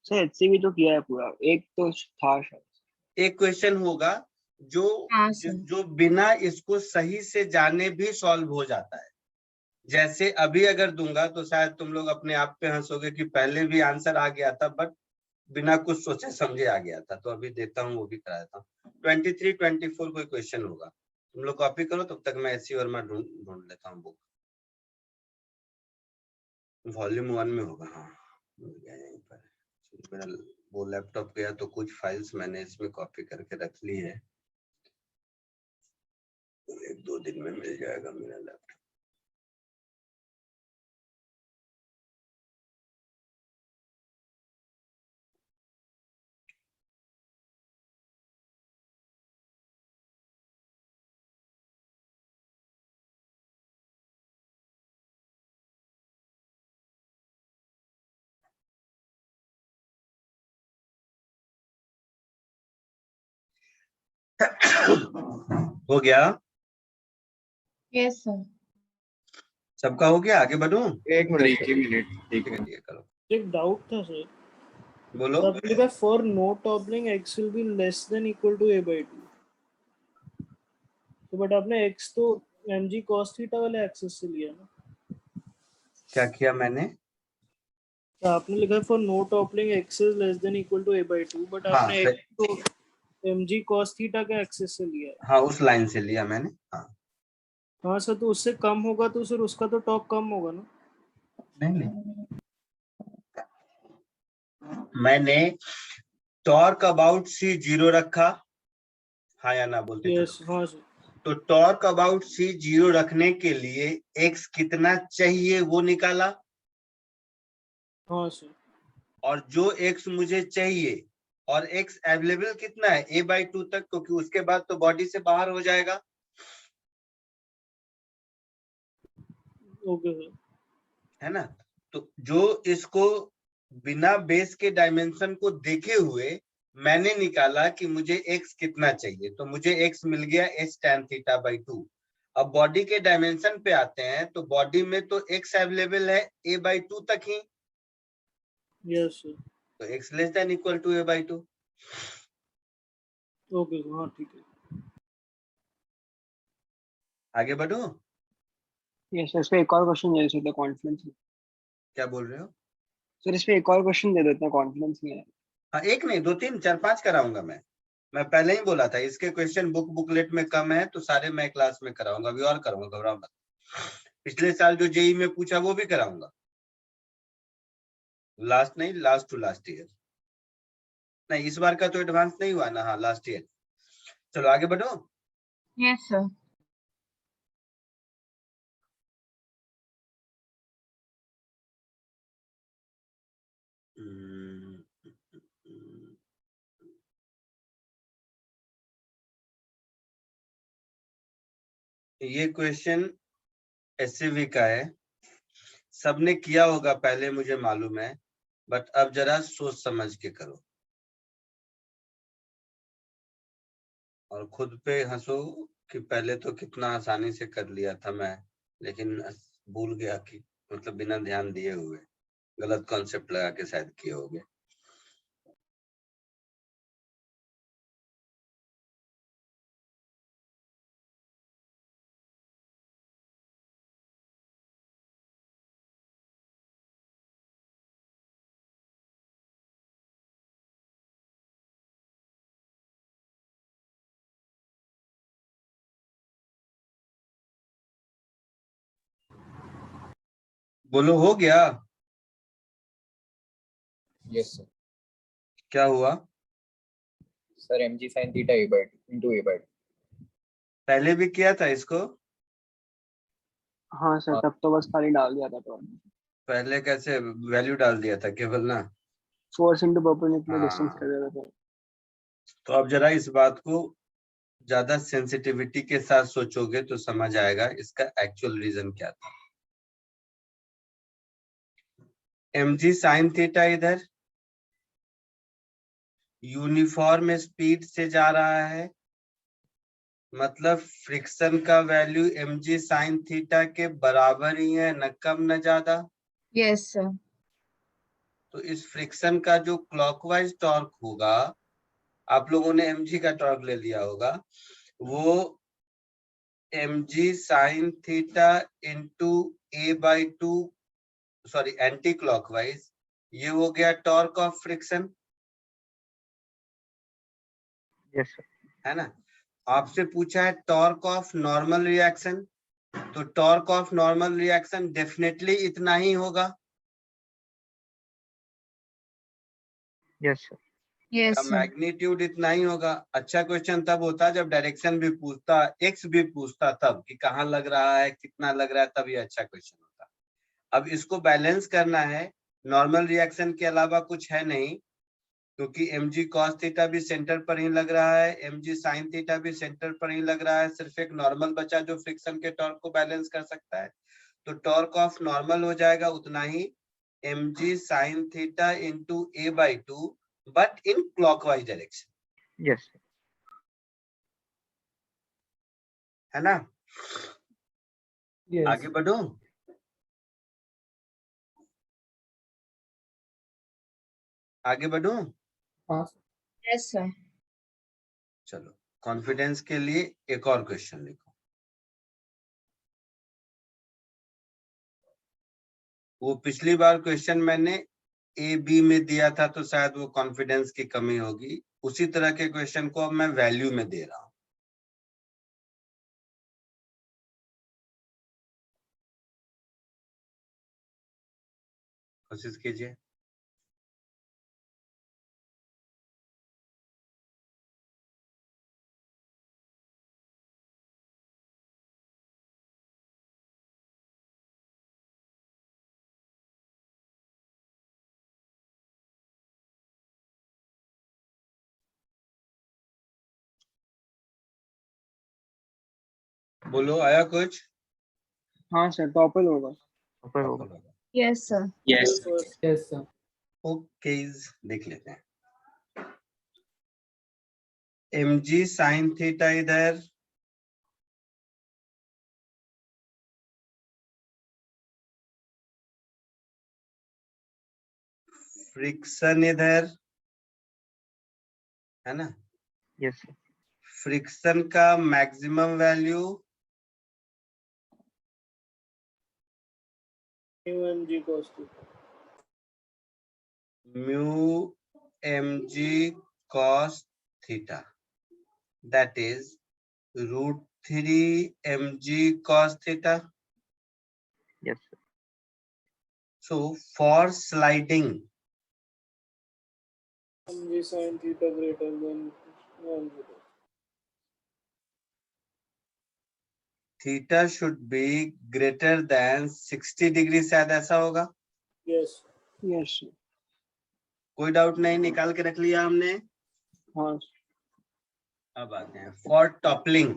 सर एचसी भी तो किया है पूरा, एक तो था शायद। एक क्वेश्चन होगा जो हाँ, sir. जो बिना इसको सही से जाने भी सॉल्व हो जाता है। जैसे अभी अगर दूंगा तो शायद तुम लोग अपने आप पे हंसोगे कि पहले भी आंसर आ गया था, बट बिना कुछ सोचे समझे आ गया था। तो अभी देता हूँ, वो भी करा देता हूँ। 23, 24 कोई क्वेश्चन होगा, तुम लोग कॉपी करो, तब तक मैं एससी वर्मा ढूंढ लेता हूँ बुक। वॉल्यूम 1 में होगा, हाँ मिल गया यहीं पर। मेरा वो लैपटॉप गया तो कुछ फाइल्स मैंने इसमें कॉपी करके रख ली है, 1-2 दिन में मिल जाएगा मेरा लैपटॉप। हो गया? Yes, sir. सबका हो गया? आगे बढ़ूं? एक मिनट ठीक है, करो, एक डाउट था सर, बोलो। आपने लिखा for no toppling x will be less than equal to a/2, तो बट आपने x तो mg cos थीटा वाले एक्सिस से लिया ना, क्या किया मैंने? तो आपने लिखा for no toppling x is less than equal to a/2, but हाँ, आपने x तो mg cos थीटा के एक्सिस से लिया है। हाँ, उस लाइन से लिया मैंने। हाँ, हाँ सर, तो उससे कम होगा तो सर उसका तो टॉप कम होगा ना। नहीं, मैंने टॉर्क अबाउट सी 0 रखा, हाँ या ना बोलते यस, चलो। हाँ सर, तो टॉर्क अबाउट सी 0 रखने के लिए x कितना चाहिए वो निकाला, हाँ सर, और जो x मुझे चाहिए और x अवेलेबल कितना है a/2 तक, क्योंकि उसके बाद तो बॉडी से बाहर हो जाएगा। ओके सर, है ना? तो जो इसको बिना बेस के डायमेंशन को देखे हुए मैंने निकाला कि मुझे x कितना चाहिए, तो मुझे x मिल गया h tan θ/2। अब बॉडी के डायमेंशन पे आते हैं, तो बॉडी में तो x अवेलेबल है a/2 तक ही, यस सर, तो x less than equal to a/2। Okay sir, हाँ ठीक है। आगे बढ़ो। यस सर, इस पे एक और क्वेश्चन दे सकते कॉन्फिडेंस में। क्या बोल रहे हो? सर इस पे एक और क्वेश्चन दे देते हैं, कॉन्फिडेंस में। हाँ, एक नहीं, 2 3 4 5 कराऊंगा मैं पहले ही बोला था इसके क्वेश्चन बुकलेट में कम है, तो सारे मैं क्लास में कराऊंगा, अभी और करूंगा, घबराओ मत। पिछले साल जो जेई में पूछा वो भी कराऊंगा, लास्ट नहीं, लास्ट टू लास्ट ईयर नहीं, इस बार का तो एडवांस नहीं हुआ ना, हाँ लास्ट ईयर। चलो आगे बढ़ो। Yes, sir. ये क्वेश्चन एससीवी का है, सबने किया होगा पहले मुझे मालूम है, बट अब जरा सोच समझ के करो और खुद पे हंसो कि पहले तो कितना आसानी से कर लिया था मैं, लेकिन भूल गया कि मतलब बिना ध्यान दिए हुए गलत कॉन्सेप्ट लगा के शायद किए होगे। बोलो, हो गया? Yes sir. क्या हुआ? Sir mg sin theta a/2 into a/2। पहले भी किया था इसको? हाँ सर, तब तो बस खाली डाल दिया था तो पहले कैसे वैल्यू डाल दिया था केवल ना? फोर्स इनटू परपेंडिकुलर डिस्टेंस हाँ, कर दिया था। तो अब जरा इस बात को ज्यादा सेंसिटिविटी के साथ सोचोगे तो समझ आएगा इसका एक्चुअल रीजन क्या था। mg sin थीटा इधर यूनिफॉर्म स्पीड से जा रहा है, मतलब फ्रिक्शन का वैल्यू mg sin थीटा के बराबर ही है, न कम न ज्यादा। Yes, sir. तो इस फ्रिक्शन का जो क्लॉकवाइज टॉर्क होगा, आप लोगों ने mg का टॉर्क ले लिया होगा, वो mg sin theta into a/2, sorry anti clockwise, ये हो गया torque of friction, yes sir. है ना? आपसे पूछा है टॉर्क ऑफ नॉर्मल रिएक्शन, तो torque of normal reaction definitely इतना ही होगा। Yes sir. Yes, sir. Magnitude इतना ही होगा। अच्छा क्वेश्चन तब होता जब डायरेक्शन भी पूछता, एक्स भी पूछता, तब कि कहाँ लग रहा है, कितना लग रहा है, तब ये अच्छा क्वेश्चन होता। अब इसको बैलेंस करना है, नॉर्मल रिएक्शन के अलावा कुछ है नहीं, क्योंकि mg cos थीटा भी सेंटर पर ही लग रहा है, mg sin थीटा भी सेंटर पर ही लग रहा है, सिर्फ एक नॉर्मल बचा जो फ्रिक्शन के टॉर्क को बैलेंस कर सकता है, तो टॉर्क ऑफ नॉर्मल हो जाएगा उतना ही, mg sin theta into a/2, but in clockwise direction. Yes sir. है ना? Yes. आगे बढ़ो। आगे बढ़ो। हाँ Yes, sir. चलो, कॉन्फिडेंस के लिए एक और क्वेश्चन लिखो। वो पिछली बार क्वेश्चन मैंने ए बी में दिया था तो शायद वो कॉन्फिडेंस की कमी होगी, उसी तरह के क्वेश्चन को अब मैं वैल्यू में दे रहा हूं। कोशिश कीजिए। बोलो, आया कुछ? हाँ सर, टॉपल होगा। टॉपल होगा। Yes, sir. Yes, sir. Okay, देख लेते हैं। mg sin थीटा इधर, फ्रिक्शन इधर, है ना? यस फ्रिक्शन का maximum value Mu mg cos theta. mu mg cos theta, that is √3 mg cos theta. Yes So for sliding, mg sin theta greater than mg. theta should be greater than 60 degree, शायद ऐसा होगा। Yes. Yes कोई doubt नहीं, निकाल के रख लिया हमने। हाँ अब आते हैं फॉर टॉपलिंग।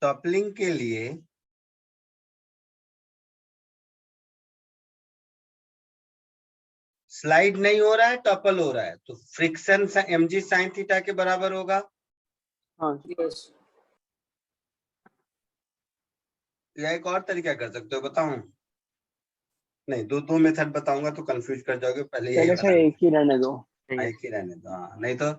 टॉपलिंग के लिए स्लाइड नहीं हो रहा है, टॉपल हो रहा है, तो फ्रिक्शन mg sin थीटा के बराबर होगा। हाँ Yes. या एक और तरीका कर सकते हो, बताऊं? नहीं, दो मेथड बताऊंगा तो कंफ्यूज कर जाओगे, पहले यही पहले बता सर एक ही रहने दो। एक ही रहने दो। हाँ, नहीं तो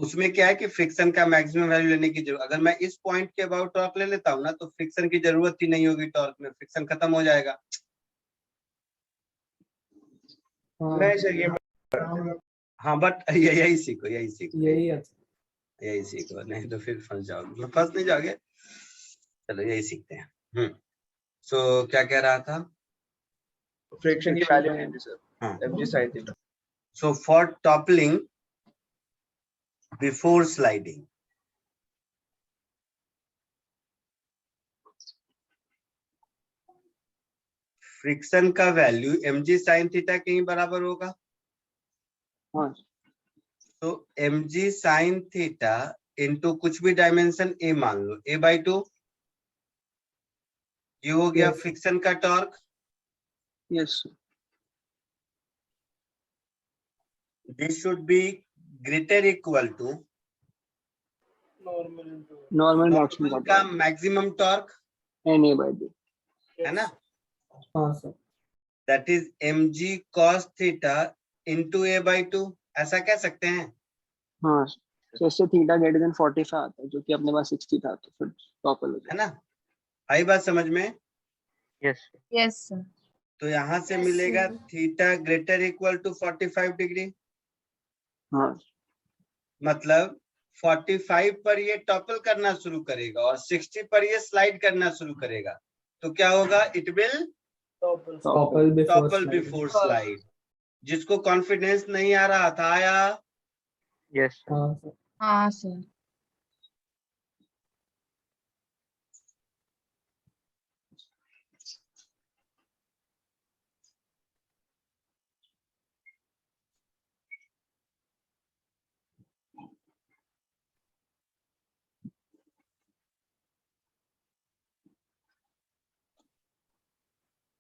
उसमें क्या है कि फ्रिक्शन का मैक्सिमम वैल्यू लेने की जरूरत, अगर मैं इस पॉइंट के अबाउट टॉर्क ले लेता हूँ ना, तो फ्रिक्शन की जरूरत ही नहीं होगी, टॉर्क में फ्रिक्शन खत्म हो जाएगा। नहीं सर, ये हाँ, बट यही सीखो, यही सीखो, यही है। यही सीखो, नहीं तो फिर फंस जाओगे। फंस नहीं जाओगे, चलो यही सीखते हैं। सो क्या कह रहा था? फ्रिक्शन की वैल्यू नहीं थी सर, हाँ, mg sin theta. so for toppling before sliding, friction का वैल्यू mg sin थीटा के ही बराबर होगा। हाँ तो mg sin थीटा इनटू कुछ भी डायमेंशन a मान लो, a/2, ये हो गया Yes. फ्रिक्शन का torque. Yes this should be greater equal to Normal into. Normal normal maximum का मैक्सिमम टॉर्क, NA/D। है ना? हाँ sir. That is mg cos theta into a/2, ऐसा कह सकते हैं। हाँ तो इससे थीटा ग्रेटर देन 45 आता है, जो कि अपने पास 60 था, तो फिर टॉपल हो है ना? आई बात समझ में? Yes Yes, sir. तो यहाँ से Yes, मिलेगा sir. Theta greater equal to 45 degree, हाँ मतलब 45 पर ये टॉपल करना शुरू करेगा और 60 पर ये स्लाइड करना शुरू करेगा, तो क्या होगा? It will Topple before topple slide. Before slide. जिसको कॉन्फिडेंस नहीं आ रहा था, आया? यस हाँ सर. हाँ, sir.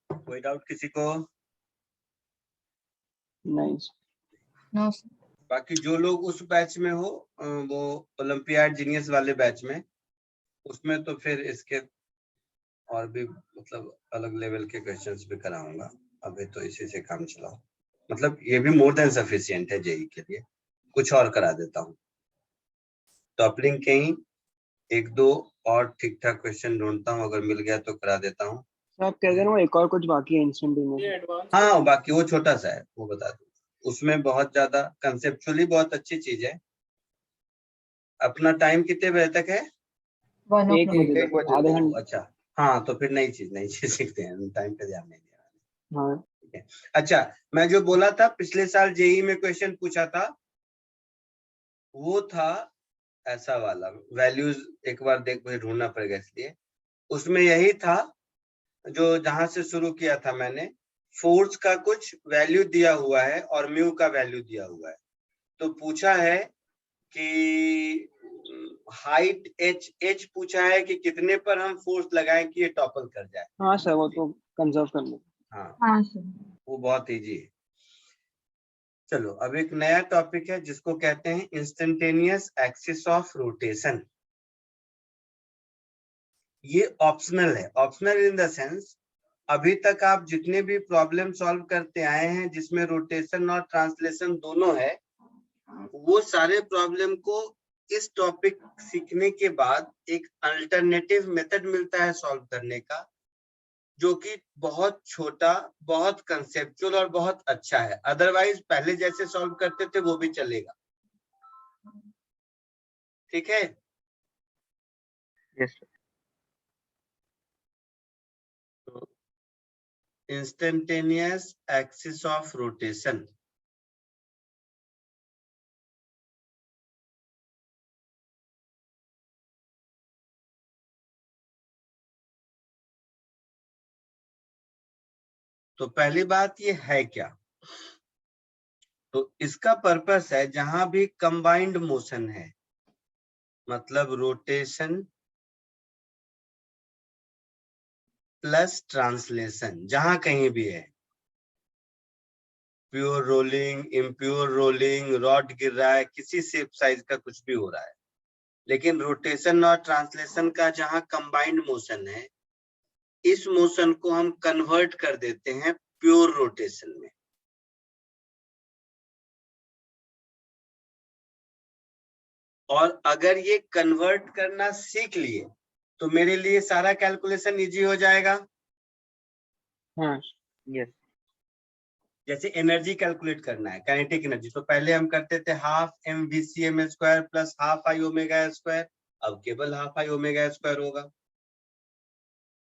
कोई डाउट किसी को? नाइस। No, sir. बाकी जो लोग उस बैच में हो वो ओलंपियाड जीनियस वाले बैच में, उसमें तो फिर इसके और भी मतलब अलग लेवल के क्वेश्चंस भी कराऊंगा। अभी तो इसी से काम चलाओ, मतलब ये भी मोर देन सफिशिएंट है जेई के लिए। कुछ और करा देता हूँ, टॉपलिंग के ही एक दो और ठीक ठाक क्वेश्चन ढूंढता हूँ, अगर मिल गया तो करा देता हूँ। तो आप कह रहे हो एक और कुछ बाकी है इंस्टेंटेनियस? ये एडवांस हाँ बाकी वो छोटा सा है, वो बता दूँ। उसमें बहुत ज्यादा कंसेप्चुअली बहुत अच्छी चीज है। अपना टाइम कितने बजे तक है? 1 एक o'clock. बजे तक, आधे घंटे। अच्छा हाँ, तो फिर नई चीज सीखते हैं, टाइम पे ध्यान नहीं दिया। हाँ ठीक है। अच्छा, मैं जो बोला था पिछले साल जेई में क्वेश्चन पूछा था, वो था ऐसा वाला, वैल्यूज एक बार देख मुझे ढूंढना पड़ेगा इसलिए। उसमें यही था जो जहां से शुरू किया था मैंने, फोर्स का कुछ वैल्यू दिया हुआ है और म्यू का वैल्यू दिया हुआ है। तो पूछा है कि हाइट एच पूछा है कि कितने पर हम फोर्स लगाएं कि ये टॉपल कर जाए। हाँ सर, वो तो कंजर्व कर लो। हाँ हाँ sir. वो बहुत इजी है। चलो अब एक नया टॉपिक है जिसको कहते हैं इंस्टेंटेनियस एक्सिस ऑफ रोटेशन। ये ऑप्शनल है, ऑप्शनल इन द सेंस अभी तक आप जितने भी प्रॉब्लम सॉल्व करते आए हैं जिसमें रोटेशन और ट्रांसलेशन दोनों है, वो सारे प्रॉब्लम को इस टॉपिक सीखने के बाद एक अल्टरनेटिव मेथड मिलता है सॉल्व करने का, जो कि बहुत छोटा, बहुत कंसेप्चुअल और बहुत अच्छा है। अदरवाइज पहले जैसे सॉल्व करते थे वो भी चलेगा। ठीक है। Yes sir. तो इंस्टेंटेनियस एक्सिस ऑफ रोटेशन, तो पहली बात ये है क्या? तो इसका पर्पस है जहां भी कंबाइंड मोशन है, मतलब रोटेशन प्लस ट्रांसलेशन, जहां कहीं भी है, pure rolling, impure rolling, rod गिर रहा है, किसी शेप साइज का कुछ भी हो रहा है, लेकिन रोटेशन और ट्रांसलेशन का जहां कंबाइंड मोशन है, इस मोशन को हम कन्वर्ट कर देते हैं प्योर रोटेशन में। और अगर ये कन्वर्ट करना सीख लिए तो मेरे लिए सारा कैलकुलेशन इजी हो जाएगा। हाँ यस। जैसे एनर्जी कैलकुलेट करना है, काइनेटिक एनर्जी, तो पहले हम करते थे half mvcm² plus half I omega square, अब केवल हाफ आई ओमेगा स्क्वायर होगा।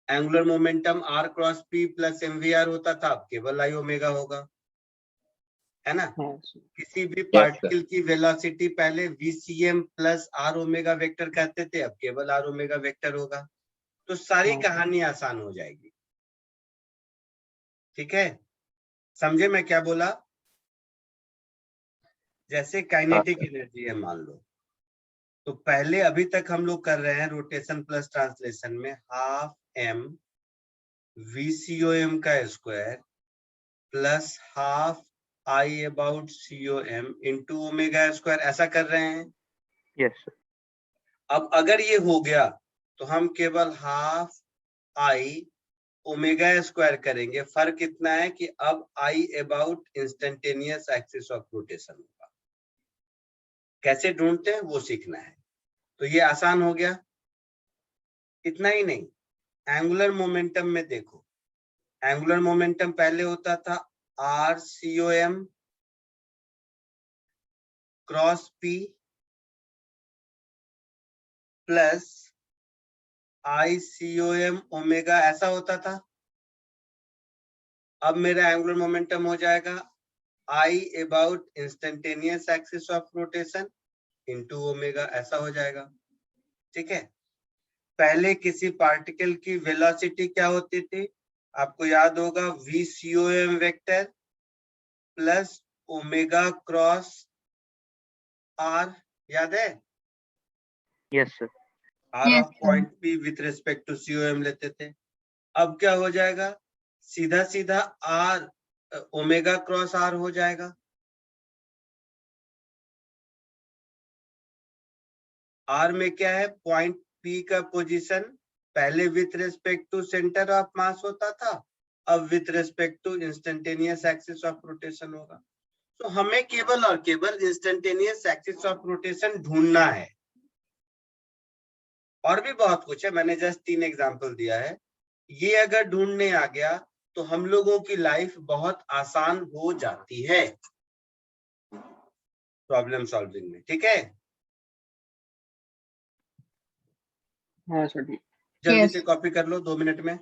Angular momentum r cross p plus mvr होता था, अब केवल आई ओमेगा होगा, है ना। हाँ सर। किसी भी sir. पार्टिकल की वेलोसिटी पहले vcm plus r omega vector कहते थे, अब केवल r ओमेगा वेक्टर होगा। तो सारी हाँ। कहानी आसान हो जाएगी। ठीक है, समझे मैं क्या बोला? जैसे काइनेटिक एनर्जी है मान लो, तो पहले अभी तक हम लोग कर रहे हैं रोटेशन प्लस ट्रांसलेशन में हाफ m vcom का square plus half I about com into omega square, ऐसा कर रहे हैं। Yes sir. अब अगर ये हो गया तो हम केवल हाफ I ओमेगा स्क्वायर करेंगे। फर्क इतना है कि अब I about instantaneous axis of rotation होगा। कैसे ढूंढते हैं वो सीखना है। तो ये आसान हो गया। इतना ही नहीं, एंगुलर मोमेंटम में देखो, एंगुलर मोमेंटम पहले होता था RCOM cross P plus ICOM omega, ऐसा होता था। अब मेरा एंगुलर मोमेंटम हो जाएगा I about instantaneous axis of rotation into omega, ऐसा हो जाएगा। ठीक है। पहले किसी पार्टिकल की वेलोसिटी क्या होती थी? आपको याद होगा vcom vector plus omega cross r, याद है? Yes sir. r Yes, of point p with respect to com लेते थे। अब क्या हो जाएगा? सीधा सीधा r ओमेगा क्रॉस आर हो जाएगा। आर में क्या है, पॉइंट पी का पोजीशन पहले with respect to centre of mass होता था, अब with respect to instantaneous axis of rotation होगा। तो हमें केवल और केवल इंस्टेंटेनियस एक्सिस ऑफ रोटेशन ढूंढना है, और भी बहुत कुछ है, मैंने जस्ट 3 एग्जांपल दिया है। ये अगर ढूंढने आ गया तो हम लोगों की लाइफ बहुत आसान हो जाती है प्रॉब्लम सॉल्विंग में। ठीक है, हाँ सर ठीक। जल्दी Yes. से कॉपी कर लो 2 मिनट में।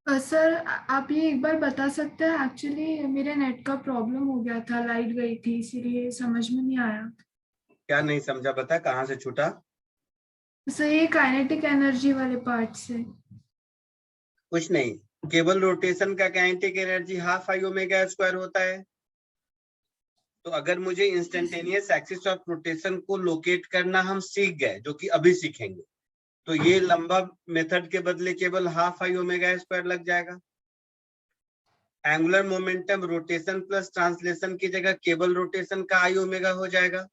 सर आप ये एक बार बता सकते हैं, एक्चुअली मेरे नेट का प्रॉब्लम हो गया था, लाइट गई थी, इसीलिए समझ में नहीं आया। क्या नहीं समझा, बता कहाँ से छूटा? सर ये काइनेटिक एनर्जी वाले पार्ट से। कुछ नहीं, केवल रोटेशन का kinetic energy half I omega square होता है। तो अगर मुझे इंस्टेंटेनियस एक्सिस ऑफ रोटेशन को लोकेट करना हम सीख गए, जो कि अभी सीखेंगे, तो ये लंबा मेथड के बदले केवल हाफ आई ओमेगा स्क्वायर लग जाएगा। Angular momentum rotation plus translation की जगह केवल रोटेशन का आई ओमेगा हो जाएगा।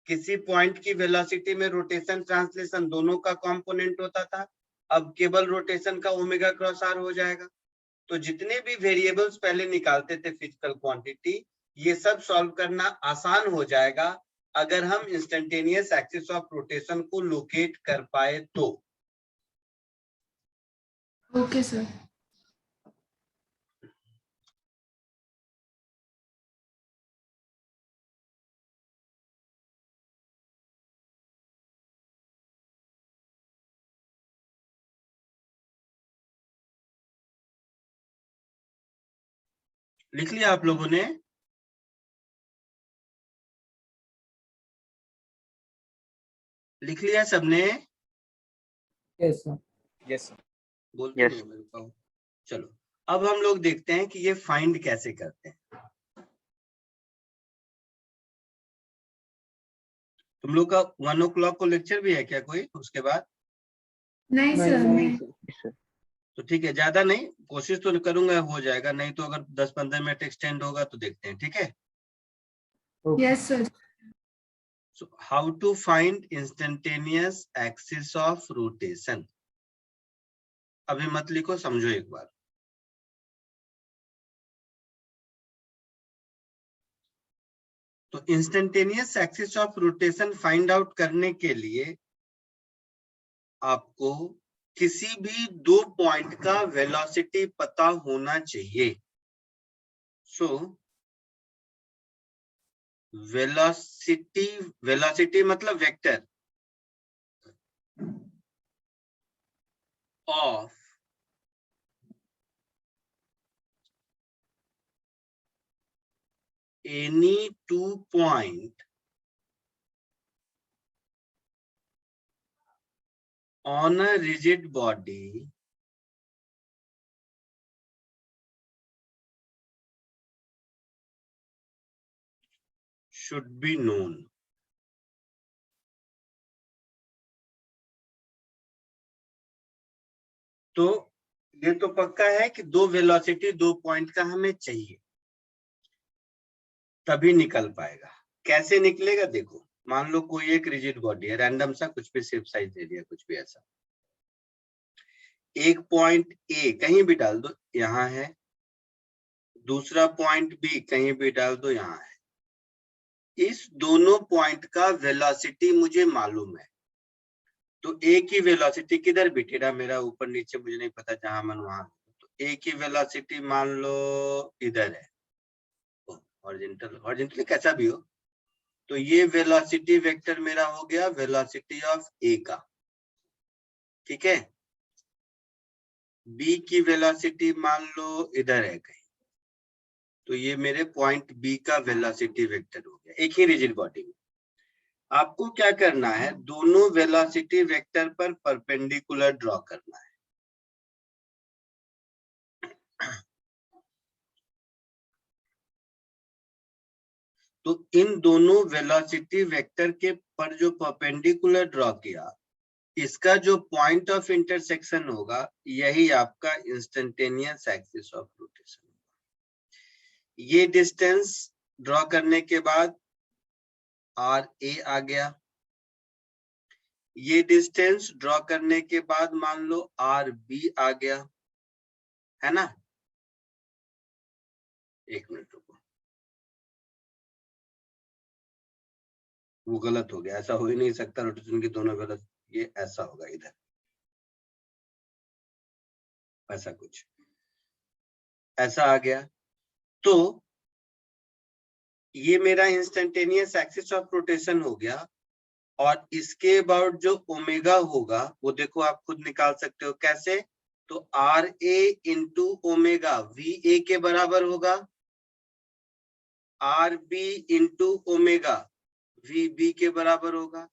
किसी पॉइंट की वेलोसिटी में रोटेशन ट्रांसलेशन दोनों का कंपोनेंट होता था, अब केवल रोटेशन का ओमेगा क्रॉस आर हो जाएगा। तो जितने भी वेरिएबल्स पहले निकालते थे फिजिकल क्वांटिटी, ये सब सॉल्व करना आसान हो जाएगा अगर हम इंस्टेंटेनियस एक्सिस ऑफ रोटेशन को लोकेट कर पाए तो। Okay sir. लिख लिया आप लोगों ने? लिख लिया सबने? Yes sir. Yes sir. बोलते Yes. नहीं हो मेरे को। चलो अब हम लोग देखते हैं कि ये फाइंड कैसे करते हैं। तुम लोग का 1 o'clock को लेक्चर भी है क्या कोई उसके बाद? नहीं सर, नहीं नहीं। सर। तो ठीक है, ज्यादा नहीं, कोशिश तो करूंगा हो जाएगा, नहीं तो अगर 10-15 मिनट एक्सटेंड होगा तो देखते हैं। ठीक है, yes sir. so how to find instantaneous axis of rotation? अभी मत लिखो, समझो एक बार। तो instantaneous axis of rotation find out करने के लिए आपको किसी भी 2 पॉइंट का वेलोसिटी पता होना चाहिए। सो वेलोसिटी मतलब vector of any 2 point on a rigid body should be known. तो ये तो पक्का है कि 2 वेलोसिटी 2 पॉइंट का हमें चाहिए, तभी निकल पाएगा। कैसे निकलेगा देखो, मान लो कोई एक रिजिड बॉडी है, रैंडम सा कुछ भी शेप साइज दे दिया, कुछ भी ऐसा। एक पॉइंट ए कहीं भी डाल दो, यहाँ है, दूसरा पॉइंट बी कहीं भी डाल दो, यहाँ है। इस दोनों पॉइंट का वेलोसिटी मुझे मालूम है, तो ए की वेलोसिटी किधर भी टेढ़ा मेरा ऊपर नीचे मुझे नहीं पता, जहां मन वहां, तो ए की वेलोसिटी मान लो इधर है, हॉरिजॉन्टल कैसा भी हो, तो ये वेलोसिटी वेक्टर मेरा हो गया वेलोसिटी ऑफ ए का। ठीक है, बी की वेलोसिटी मान लो इधर है कहीं, तो ये मेरे पॉइंट बी का वेलोसिटी वेक्टर हो गया, एक ही रिजिड बॉडी में। आपको क्या करना है, दोनों वेलोसिटी वेक्टर पर परपेंडिकुलर ड्रॉ करना है। तो इन दोनों वेलोसिटी वेक्टर के पर जो परपेंडिकुलर ड्रॉ किया, इसका जो पॉइंट ऑफ इंटरसेक्शन होगा, यही आपका इंस्टेंटेनियस एक्सिस ऑफ रोटेशन। ये डिस्टेंस ड्रॉ करने के बाद RA आ गया, ये डिस्टेंस ड्रॉ करने के बाद मान लो RB आ गया, है ना। एक मिनट रुको, वो गलत हो गया, ऐसा हो ही नहीं सकता, रोटेशन की दोनों गलत, ये ऐसा होगा इधर, ऐसा कुछ ऐसा आ गया। तो ये मेरा इंस्टेंटेनियस एक्सिस ऑफ रोटेशन हो गया, और इसके अबाउट जो ओमेगा होगा वो देखो आप खुद निकाल सकते हो, कैसे, तो RA इंटू ओमेगा VA के बराबर होगा, RB इंटू ओमेगा VB के बराबर होगा।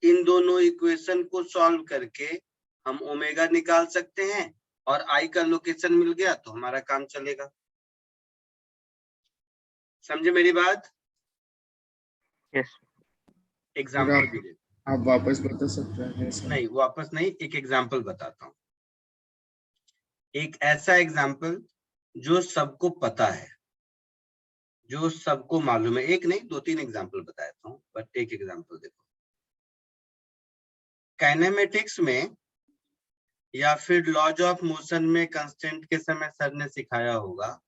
इन दोनों इक्वेशन को सॉल्व करके हम ओमेगा निकाल सकते हैं, और I का लोकेशन मिल गया तो हमारा काम चलेगा। समझे मेरी बात? यस एग्जाम्पल भी दे, आप वापस बता सकते हैं ऐसा? नहीं वापस नहीं, एक एग्जाम्पल बताता हूँ, एक ऐसा एग्जाम्पल जो सबको पता है, जो सबको मालूम है, एक नहीं 2-3 एग्जाम्पल बताता हूँ, बट एक एग्जाम्पल देखो। काइनेमेटिक्स में या फिर लॉज ऑफ मोशन में कांस्टेंट के समय सर ने सिखाया होगा।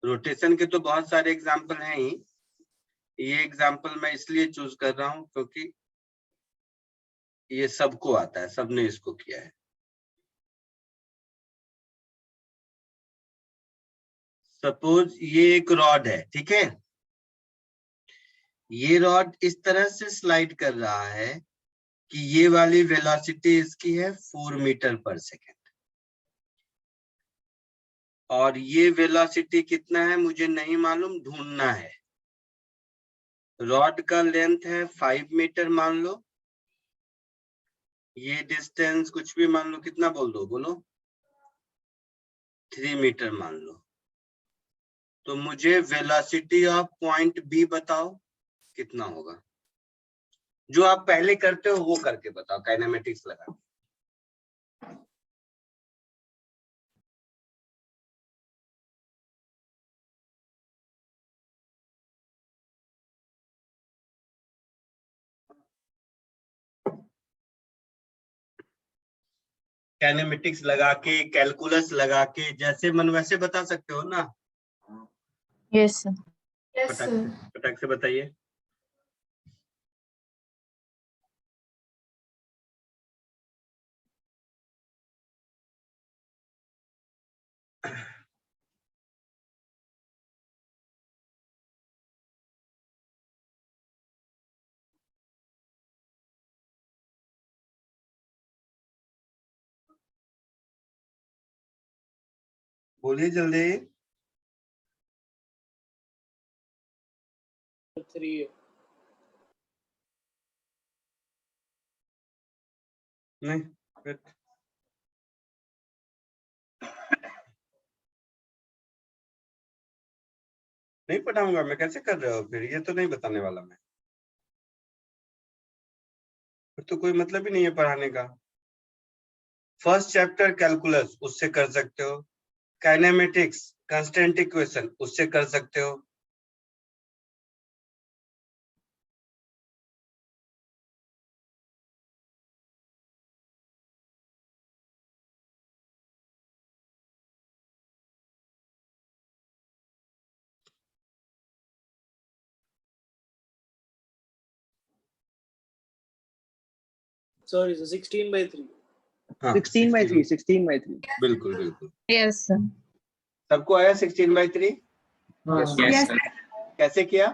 रोटेशन के तो बहुत सारे एग्जाम्पल हैं ही, ये एग्जाम्पल मैं इसलिए चूज कर रहा हूँ क्योंकि ये सबको आता है, सबने इसको किया है। सपोज ये एक रॉड है, ठीक है, ये रॉड इस तरह से स्लाइड कर रहा है कि ये वाली वेलोसिटी इसकी है 4 मीटर पर सेकेंड, और ये वेलोसिटी कितना है मुझे नहीं मालूम, ढूंढना है। रॉड का लेंथ है 5 मीटर मान लो, ये डिस्टेंस कुछ भी मान लो, कितना बोल दो, बोलो 3 मीटर मान लो। तो मुझे वेलोसिटी ऑफ पॉइंट बी बताओ कितना होगा। जो आप पहले करते हो वो करके बताओ, काइनेमेटिक्स लगा। काइनेमेटिक्स लगा के, कैलकुलस लगा के, जैसे मन वैसे बता सकते हो ना। Yes sir. यस फटाक सर। फटाक से बताइए। बोलिए जल्दी। 3 नहीं फिर नहीं पढ़ाऊंगा मैं, कैसे कर रहे हो फिर, ये तो नहीं बताने वाला मैं, फिर तो कोई मतलब ही नहीं है पढ़ाने का। फर्स्ट चैप्टर कैलकुलस, उससे कर सकते हो। काइनेमेटिक्स कांस्टेंट इक्वेशन, उससे कर सकते हो। sorry sir 16/3 हाँ 16/3 16/3 बिल्कुल बिल्कुल। Yes sir. सबको आया 16/3? Yes, Yes, Yes, sir. कैसे किया?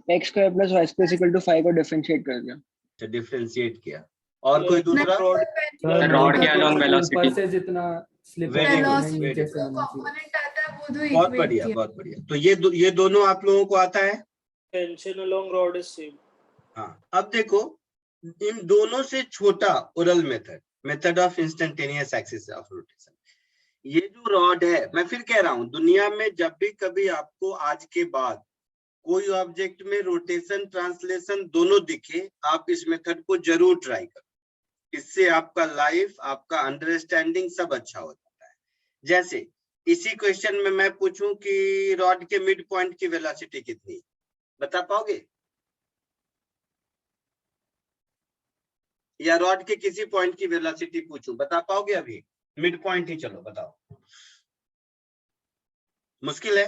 x square plus y square equal to 5 को डिफरेंशिएट कर दिया। अच्छा डिफरेंशिएट किया। और कोई दूसरा? रॉड के along velocity. ऊपर से जितना slip Very good, Velocity very नीचे से जो आना चाहिए। component आता है वो दो बहुत equate बढ़िया किया। बहुत बढ़िया। तो ये दोनों आप लोगों को आता है। tension along rod is same हाँ अब देखो, इन दोनों से छोटा oral method of instantaneous axis of rotation, ये जो रॉड है, मैं फिर कह रहा हूँ, दुनिया में जब भी कभी आपको आज के बाद कोई ऑब्जेक्ट में रोटेशन ट्रांसलेशन दोनों दिखे, आप इस मेथड को जरूर ट्राई करो। इससे आपका लाइफ, आपका अंडरस्टैंडिंग सब अच्छा हो जाता है। जैसे इसी क्वेश्चन में मैं पूछूं कि रॉड के मिड पॉइंट की वेलोसिटी कितनी, बता पाओगे? या रॉड के किसी पॉइंट की वेलोसिटी पूछूं, बता पाओगे? अभी मिड पॉइंट ही चलो बताओ। मुश्किल है?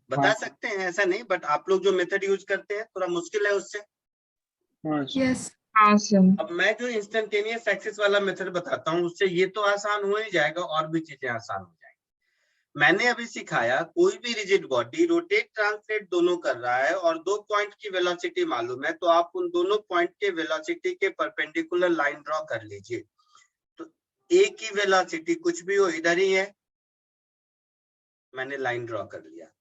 बता हाँ। सकते हैं, ऐसा नहीं, बट आप लोग जो मेथड यूज करते हैं थोड़ा मुश्किल है उससे। हाँ सर। यस हाँ सर। अब मैं जो इंस्टेंटेनियस एक्सिस वाला मेथड बताता हूँ उससे ये तो आसान हो ही जाएगा, और भी चीजें आसान हो जाएंगी। मैंने अभी सिखाया कोई भी रिजिड बॉडी रोटेट ट्रांसलेट दोनों कर रहा है और 2 पॉइंट की वेलोसिटी मालूम है, तो आप उन दोनों पॉइंट के वेलोसिटी के परपेंडिकुलर लाइन ड्रॉ कर लीजिए। तो ए की वेलोसिटी कुछ भी हो इधर ही है, मैंने लाइन ड्रॉ कर लिया।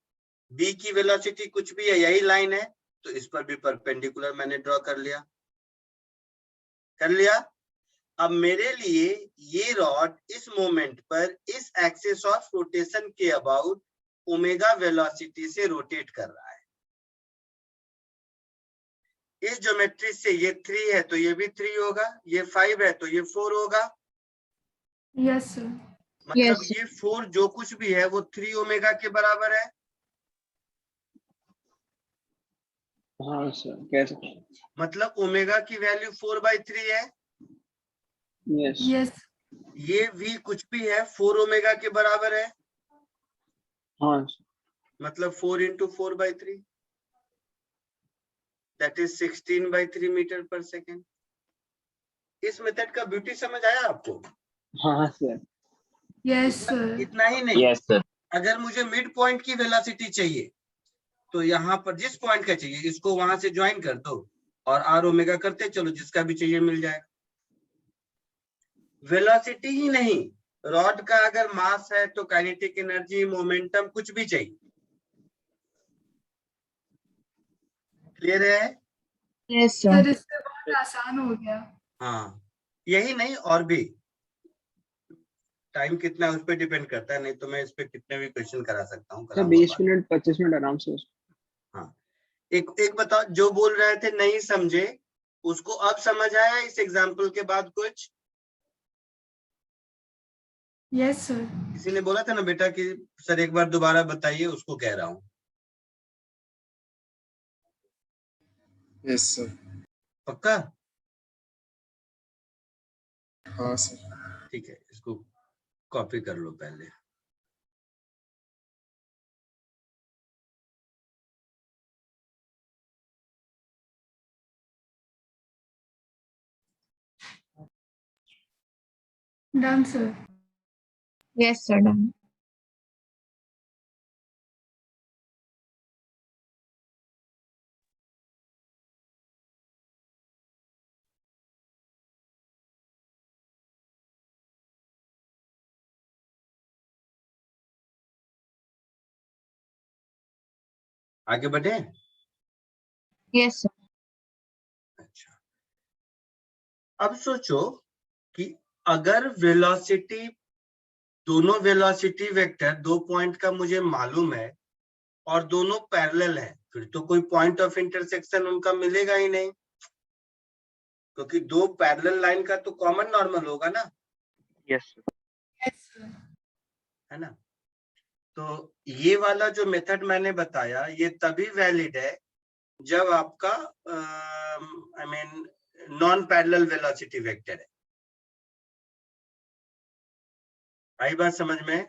बी की वेलोसिटी कुछ भी है, यही लाइन है, तो इस पर भी परपेंडिकुलर मैंने ड्रॉ कर लिया। अब मेरे लिए ये रॉड इस मोमेंट पर इस एक्सिस ऑफ रोटेशन के अबाउट ओमेगा वेलोसिटी से रोटेट कर रहा है। इस ज्योमेट्री से ये 3 है तो ये भी 3 होगा, ये 5 है तो ये 4 होगा। Yes sir. मतलब Yes. ये 4 जो कुछ भी है वो 3 ओमेगा के बराबर है। हाँ सर, कह सकते हैं। मतलब ओमेगा की वैल्यू 4/3 है। यस। यस ये v कुछ भी है 4 ओमेगा के बराबर है, हाँ सर। मतलब 4 into 4/3 दैट इज 16/3 मीटर पर सेकेंड। इस मेथड का ब्यूटी समझ आया आपको? हाँ सर। Yes sir. इतना ही नहीं, यस सर। अगर मुझे मिड पॉइंट की वेलोसिटी चाहिए तो यहाँ पर जिस पॉइंट का चाहिए इसको वहां से ज्वाइन कर दो और आर ओमेगा करते चलो, जिसका भी चाहिए मिल जाएगा। वेलोसिटी ही नहीं, रॉड का अगर मास है तो काइनेटिक एनर्जी, मोमेंटम, कुछ भी चाहिए। क्लियर है? Yes sir. सर इससे बहुत आसान हो गया। हाँ, यही नहीं और भी। टाइम कितना है उस पर डिपेंड करता है, नहीं तो मैं इस पे कितने भी क्वेश्चन करा सकता हूँ। सर 20 मिनट 25 मिनट आराम से। हाँ, एक बताओ, जो बोल रहे थे नहीं समझे उसको अब समझ आया इस एग्जाम्पल के बाद कुछ? Yes sir. किसी ने बोला था ना बेटा कि सर एक बार दोबारा बताइए, उसको कह रहा हूँ। Yes sir. पक्का? हाँ सर। ठीक है, इसको कॉपी कर लो पहले। Done sir. Yes sir. Done. आगे बढ़े? Yes sir. अच्छा, अब सोचो कि अगर वेलोसिटी, दोनों वेलोसिटी वेक्टर 2 पॉइंट का मुझे मालूम है और दोनों पैरेलल है, फिर तो कोई पॉइंट ऑफ इंटरसेक्शन उनका मिलेगा ही नहीं, क्योंकि 2 पैरेलल लाइन का तो कॉमन नॉर्मल होगा ना। Yes yes sir. है ना? तो ये वाला जो मेथड मैंने बताया ये तभी वैलिड है जब आपका I mean non parallel velocity vector है। आई बात समझ में?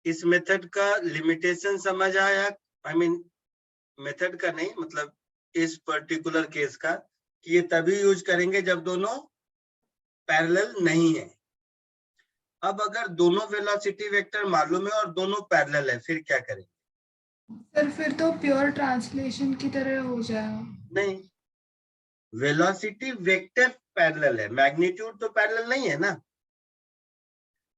इस मेथड का लिमिटेशन समझ आया? आई मीन मेथड का नहीं, मतलब इस पर्टिकुलर केस का, कि ये तभी यूज करेंगे जब दोनों पैरेलल नहीं है। अब अगर दोनों वेलोसिटी वेक्टर मालूम है और दोनों पैरेलल है, फिर क्या करेंगे? सर फिर तो प्योर ट्रांसलेशन की तरह हो जाएगा। नहीं, वेलोसिटी वेक्टर पैरेलल है, मैग्नीट्यूड तो पैरेलल नहीं है ना।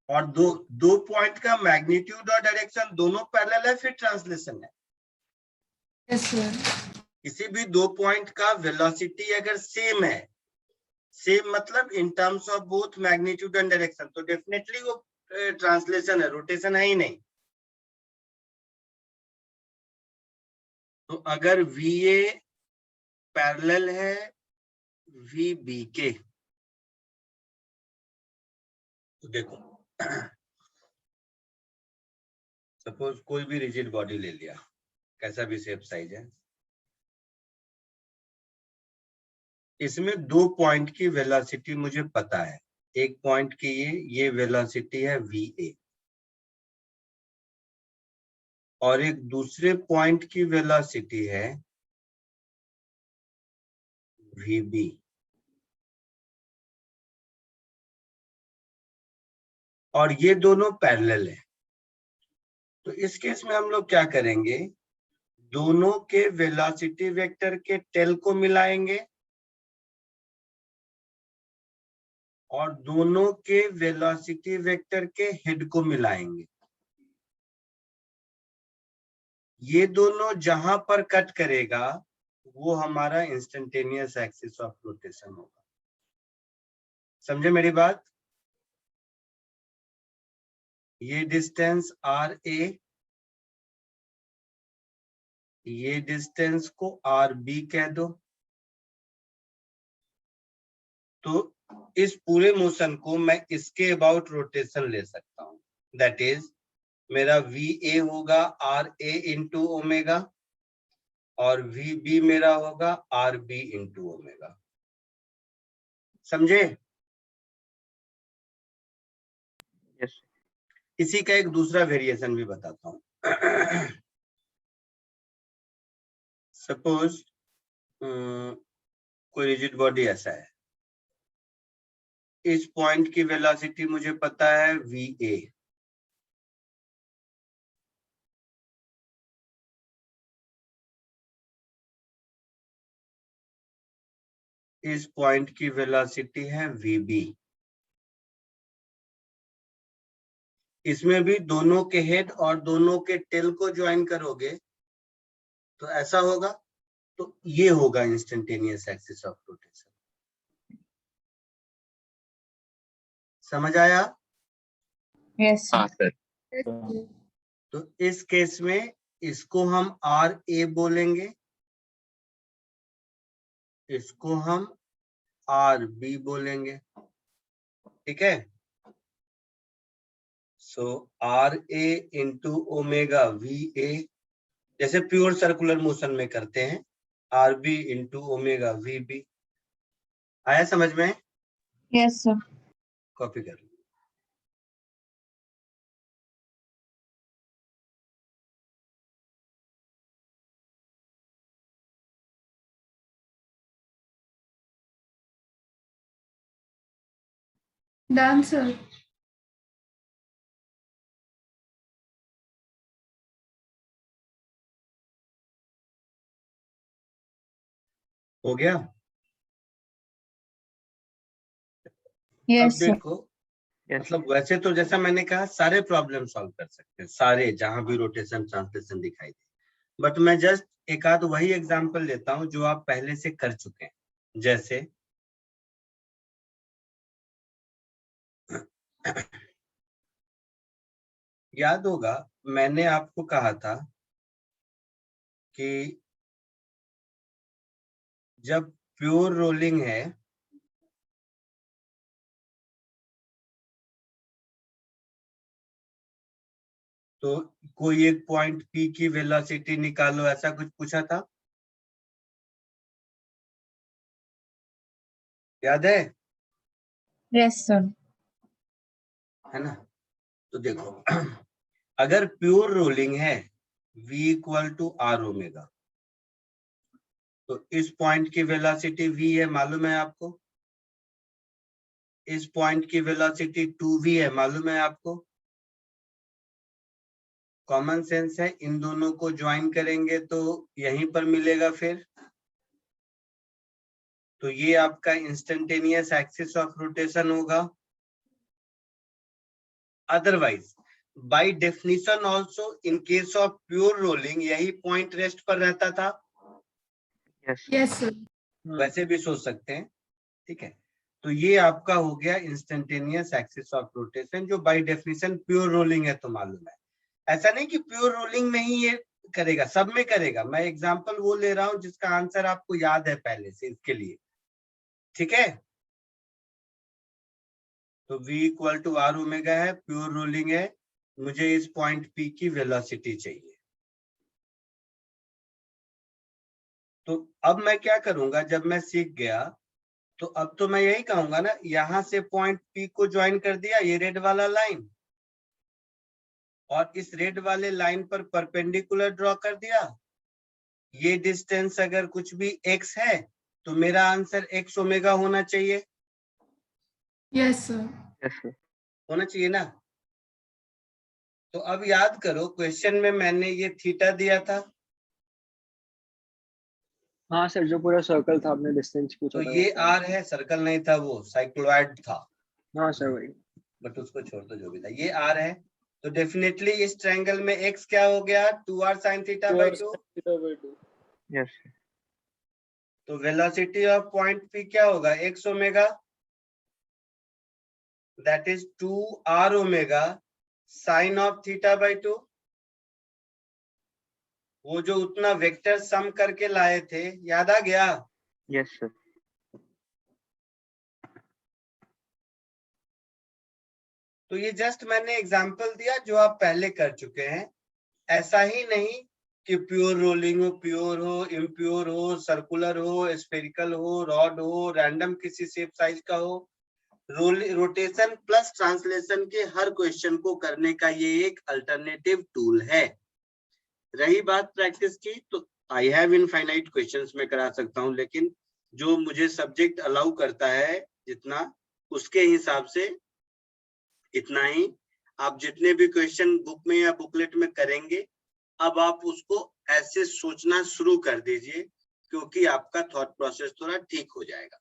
और दो पॉइंट का मैग्नीट्यूड और डायरेक्शन दोनों पैरेलल है, फिर ट्रांसलेशन है। Yes sir. किसी भी 2 पॉइंट का वेलोसिटी अगर सेम है सेम मतलब in terms of both magnitude and direction, तो डेफिनेटली वो ट्रांसलेशन है, रोटेशन है ही नहीं। तो अगर VA पैरेलल है VB के, तो देखो सपोज कोई भी रिजिड बॉडी ले लिया, कैसा भी शेप साइज है, इसमें 2 पॉइंट की वेलोसिटी मुझे पता है। एक पॉइंट की ये वेलोसिटी है VA, और एक दूसरे पॉइंट की वेलोसिटी है VB। और ये दोनों पैरेलल है। तो इस केस में हम लोग क्या करेंगे, दोनों के वेलोसिटी वेक्टर के टेल को मिलाएंगे और दोनों के वेलोसिटी वेक्टर के हेड को मिलाएंगे। ये दोनों जहां पर कट करेगा वो हमारा इंस्टेंटेनियस एक्सिस ऑफ रोटेशन होगा। समझे मेरी बात? ये डिस्टेंस RA, ये डिस्टेंस को RB कह दो। तो इस पूरे मोशन को मैं इसके अबाउट रोटेशन ले सकता हूं, दैट इज मेरा VA होगा RA इंटू ओमेगा और VB मेरा होगा RB इंटू ओमेगा। समझे? यस इसी का एक दूसरा वेरिएशन भी बताता हूं। सपोज कोई रिजिड बॉडी ऐसा है, इस पॉइंट की वेलोसिटी मुझे पता है VA, इस पॉइंट की वेलोसिटी है VB। इसमें भी दोनों के हेड और दोनों के टेल को ज्वाइन करोगे तो ऐसा होगा। तो ये होगा इंस्टेंटेनियस एक्सिस ऑफ रोटेशन। समझ आया? Yes, sir. तो इस केस में इसको हम RA बोलेंगे, इसको हम RB बोलेंगे। ठीक है? सो RA इंटू ओमेगा VA, जैसे प्योर सर्कुलर मोशन में करते हैं, RB इंटू ओमेगा VB। आया समझ में? Yes, sir. कॉपी कर लो। Done sir. हो गया? Yes, अब sir. देखो, मतलब वैसे तो जैसा मैंने कहा सारे प्रॉब्लम सॉल्व कर सकते हैं, सारे जहां भी रोटेशन ट्रांसलेशन दिखाई दे, बट मैं जस्ट एक आध वही एग्जांपल लेता हूं जो आप पहले से कर चुके हैं। जैसे याद होगा मैंने आपको कहा था कि जब प्योर रोलिंग है तो कोई एक पॉइंट P की वेलोसिटी निकालो, ऐसा कुछ पूछा था, याद है? Yes, sir. है ना? तो देखो अगर प्योर रोलिंग है V equal to R omega, तो इस पॉइंट की वेलोसिटी V है, मालूम है आपको। इस पॉइंट की वेलोसिटी 2V है, मालूम है आपको। कॉमन सेंस है, इन दोनों को ज्वाइन करेंगे तो यहीं पर मिलेगा फिर। तो ये आपका इंस्टेंटेनियस एक्सिस ऑफ रोटेशन होगा। Otherwise by definition also in case of pure rolling यही पॉइंट रेस्ट पर रहता था। Yes yes sir. वैसे भी सोच सकते हैं। ठीक है, तो ये आपका हो गया इंस्टेंटेनियस एक्सिस ऑफ रोटेशन, जो बाय डेफिनेशन प्योर रोलिंग है, तो मालूम है। ऐसा नहीं कि प्योर रोलिंग में ही ये करेगा, सब में करेगा। मैं एग्जांपल वो ले रहा हूं जिसका आंसर आपको याद है पहले से, इसके लिए। ठीक है, तो v equal to R omega है, प्योर रोलिंग है, मुझे इस पॉइंट P की वेलोसिटी चाहिए। तो अब मैं क्या करूंगा, जब मैं सीख गया तो अब तो मैं यही कहूंगा ना, यहां से पॉइंट P को ज्वाइन कर दिया, ये रेड वाला लाइन, और इस रेड वाले लाइन पर परपेंडिकुलर ड्रॉ कर दिया। ये डिस्टेंस अगर कुछ भी x है तो मेरा आंसर x ओमेगा होना चाहिए। Yes sir. Yes sir. होना चाहिए ना। तो अब याद करो, क्वेश्चन में मैंने ये थीटा दिया था, हाँ सर, जो पूरा सर्कल था, आपने डिस्टेंस पूछा तो था ये वो। r है, सर्कल नहीं था, वो साइक्लोइड था, हाँ सर वही। बट उसको छोड़ दो, जो भी था, ये r है। तो डेफिनेटली इस ट्रायंगल में x क्या हो गया, 2r sin theta by 2। Yes sir. तो वेलोसिटी ऑफ पॉइंट P क्या होगा, x omega, that is 2r omega sine of theta by 2। वो जो उतना वेक्टर सम करके लाए थे, याद आ गया? Yes sir. तो ये जस्ट मैंने एग्जांपल दिया जो आप पहले कर चुके हैं। ऐसा ही नहीं कि प्योर रोलिंग हो, प्योर हो, इम्प्योर हो, सर्कुलर हो, स्फेरिकल हो, रॉड हो, रैंडम किसी शेप साइज का हो, रोटेशन प्लस ट्रांसलेशन के हर क्वेश्चन को करने का ये एक अल्टरनेटिव टूल है। रही बात प्रैक्टिस की, तो आई हैव इनफाइनाइट क्वेश्चंस में करा सकता हूं, लेकिन जो मुझे सब्जेक्ट अलाउ करता है जितना, उसके हिसाब से इतना ही। आप जितने भी क्वेश्चन बुक में या बुकलेट में करेंगे, अब आप उसको ऐसे सोचना शुरू कर दीजिए, क्योंकि आपका थॉट प्रोसेस थोड़ा ठीक हो जाएगा,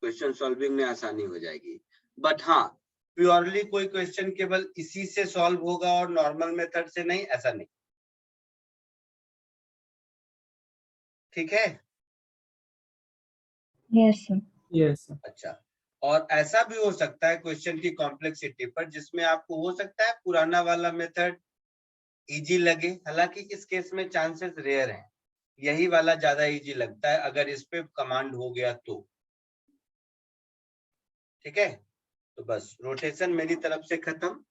क्वेश्चन सॉल्विंग में आसानी हो जाएगी। बट हाँ, प्योरली कोई क्वेश्चन केवल इसी से सॉल्व होगा और नॉर्मल मेथड से नहीं, ऐसा नहीं। ठीक है? Yes, sir. Yes, sir. अच्छा, और ऐसा भी हो सकता है क्वेश्चन की कॉम्प्लेक्सिटी पर, जिसमें आपको हो सकता है पुराना वाला मेथड इजी लगे, हालांकि इस केस में चांसेस रेयर हैं, यही वाला ज्यादा इजी लगता है अगर इस पे कमांड हो गया तो। ठीक है, तो बस रोटेशन मेरी तरफ से खत्म।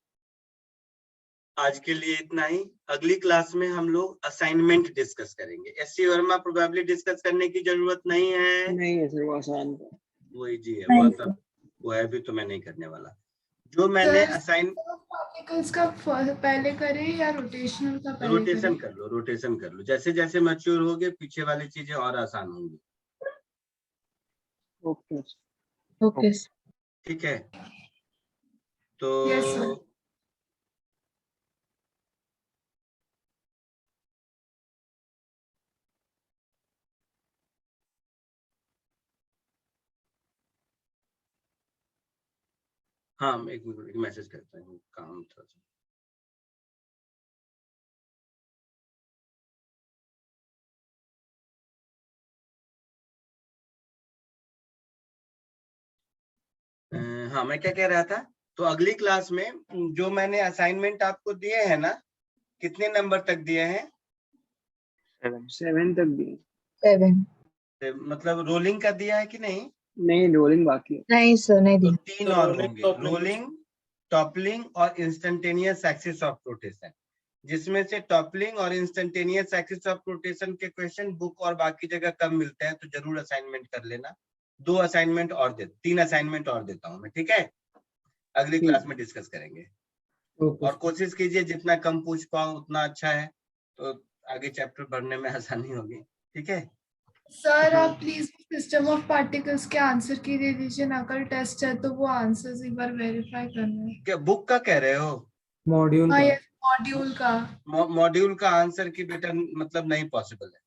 आज के लिए इतना ही। अगली क्लास में हम लोग असाइनमेंट डिस्कस करेंगे। एससी वर्मा प्रोबेबली डिस्कस करने की जरूरत नहीं है, नहीं है सर, वो आसान था। वो इजी है, नहीं, वो सब वो है भी, तो मैं नहीं करने वाला। जो मैंने असाइन, पार्टिकल्स का पहले करें या रोटेशनल का पहले रोटेशन करें? कर लो, रोटेशन कर लो, जैसे जैसे मैच्योर होगे पीछे वाली चीजें और आसान होंगी। ओके। Okay, sir. ठीक है, तो Yes, sir. हाँ, मैं एक मिनट मैसेज करता हूँ, काम था। हाँ, मैं क्या कह रहा था, तो अगली क्लास में जो मैंने असाइनमेंट आपको दिए हैं ना, कितने नंबर तक दिए हैं? 7 तक भी। 7. मतलब रोलिंग का दिया है कि नहीं? नहीं, रोलिंग बाकी है। नहीं सर, नहीं तो दिया. 3 और होंगे, रोलिंग, टॉपलिंग और इंस्टेंटेनियस एक्सिस ऑफ रोटेशन, जिसमें से टॉपलिंग और इंस्टेंटेनियस एक्सिस ऑफ रोटेशन के क्वेश्चन बुक और बाकी जगह कम मिलते हैं, तो जरूर असाइनमेंट कर लेना। 2 असाइनमेंट और 3 असाइनमेंट और देता हूँ मैं, ठीक है? अगली क्लास में डिस्कस करेंगे। और कोशिश कीजिए जितना कम पूछ पाओ उतना अच्छा है, तो आगे चैप्टर पढ़ने में आसानी होगी। ठीक है? सर आप प्लीज सिस्टम ऑफ पार्टिकल्स के आंसर की दे दीजिए ना, कल टेस्ट है तो वो आंसर्स एक बार वेरीफाई करना है। क्या बुक का कह रहे हो? मॉड्यूल हाँ, का. ये मॉड्यूल का। मॉड्यूल का आंसर की बेटा मतलब नहीं पॉसिबल है।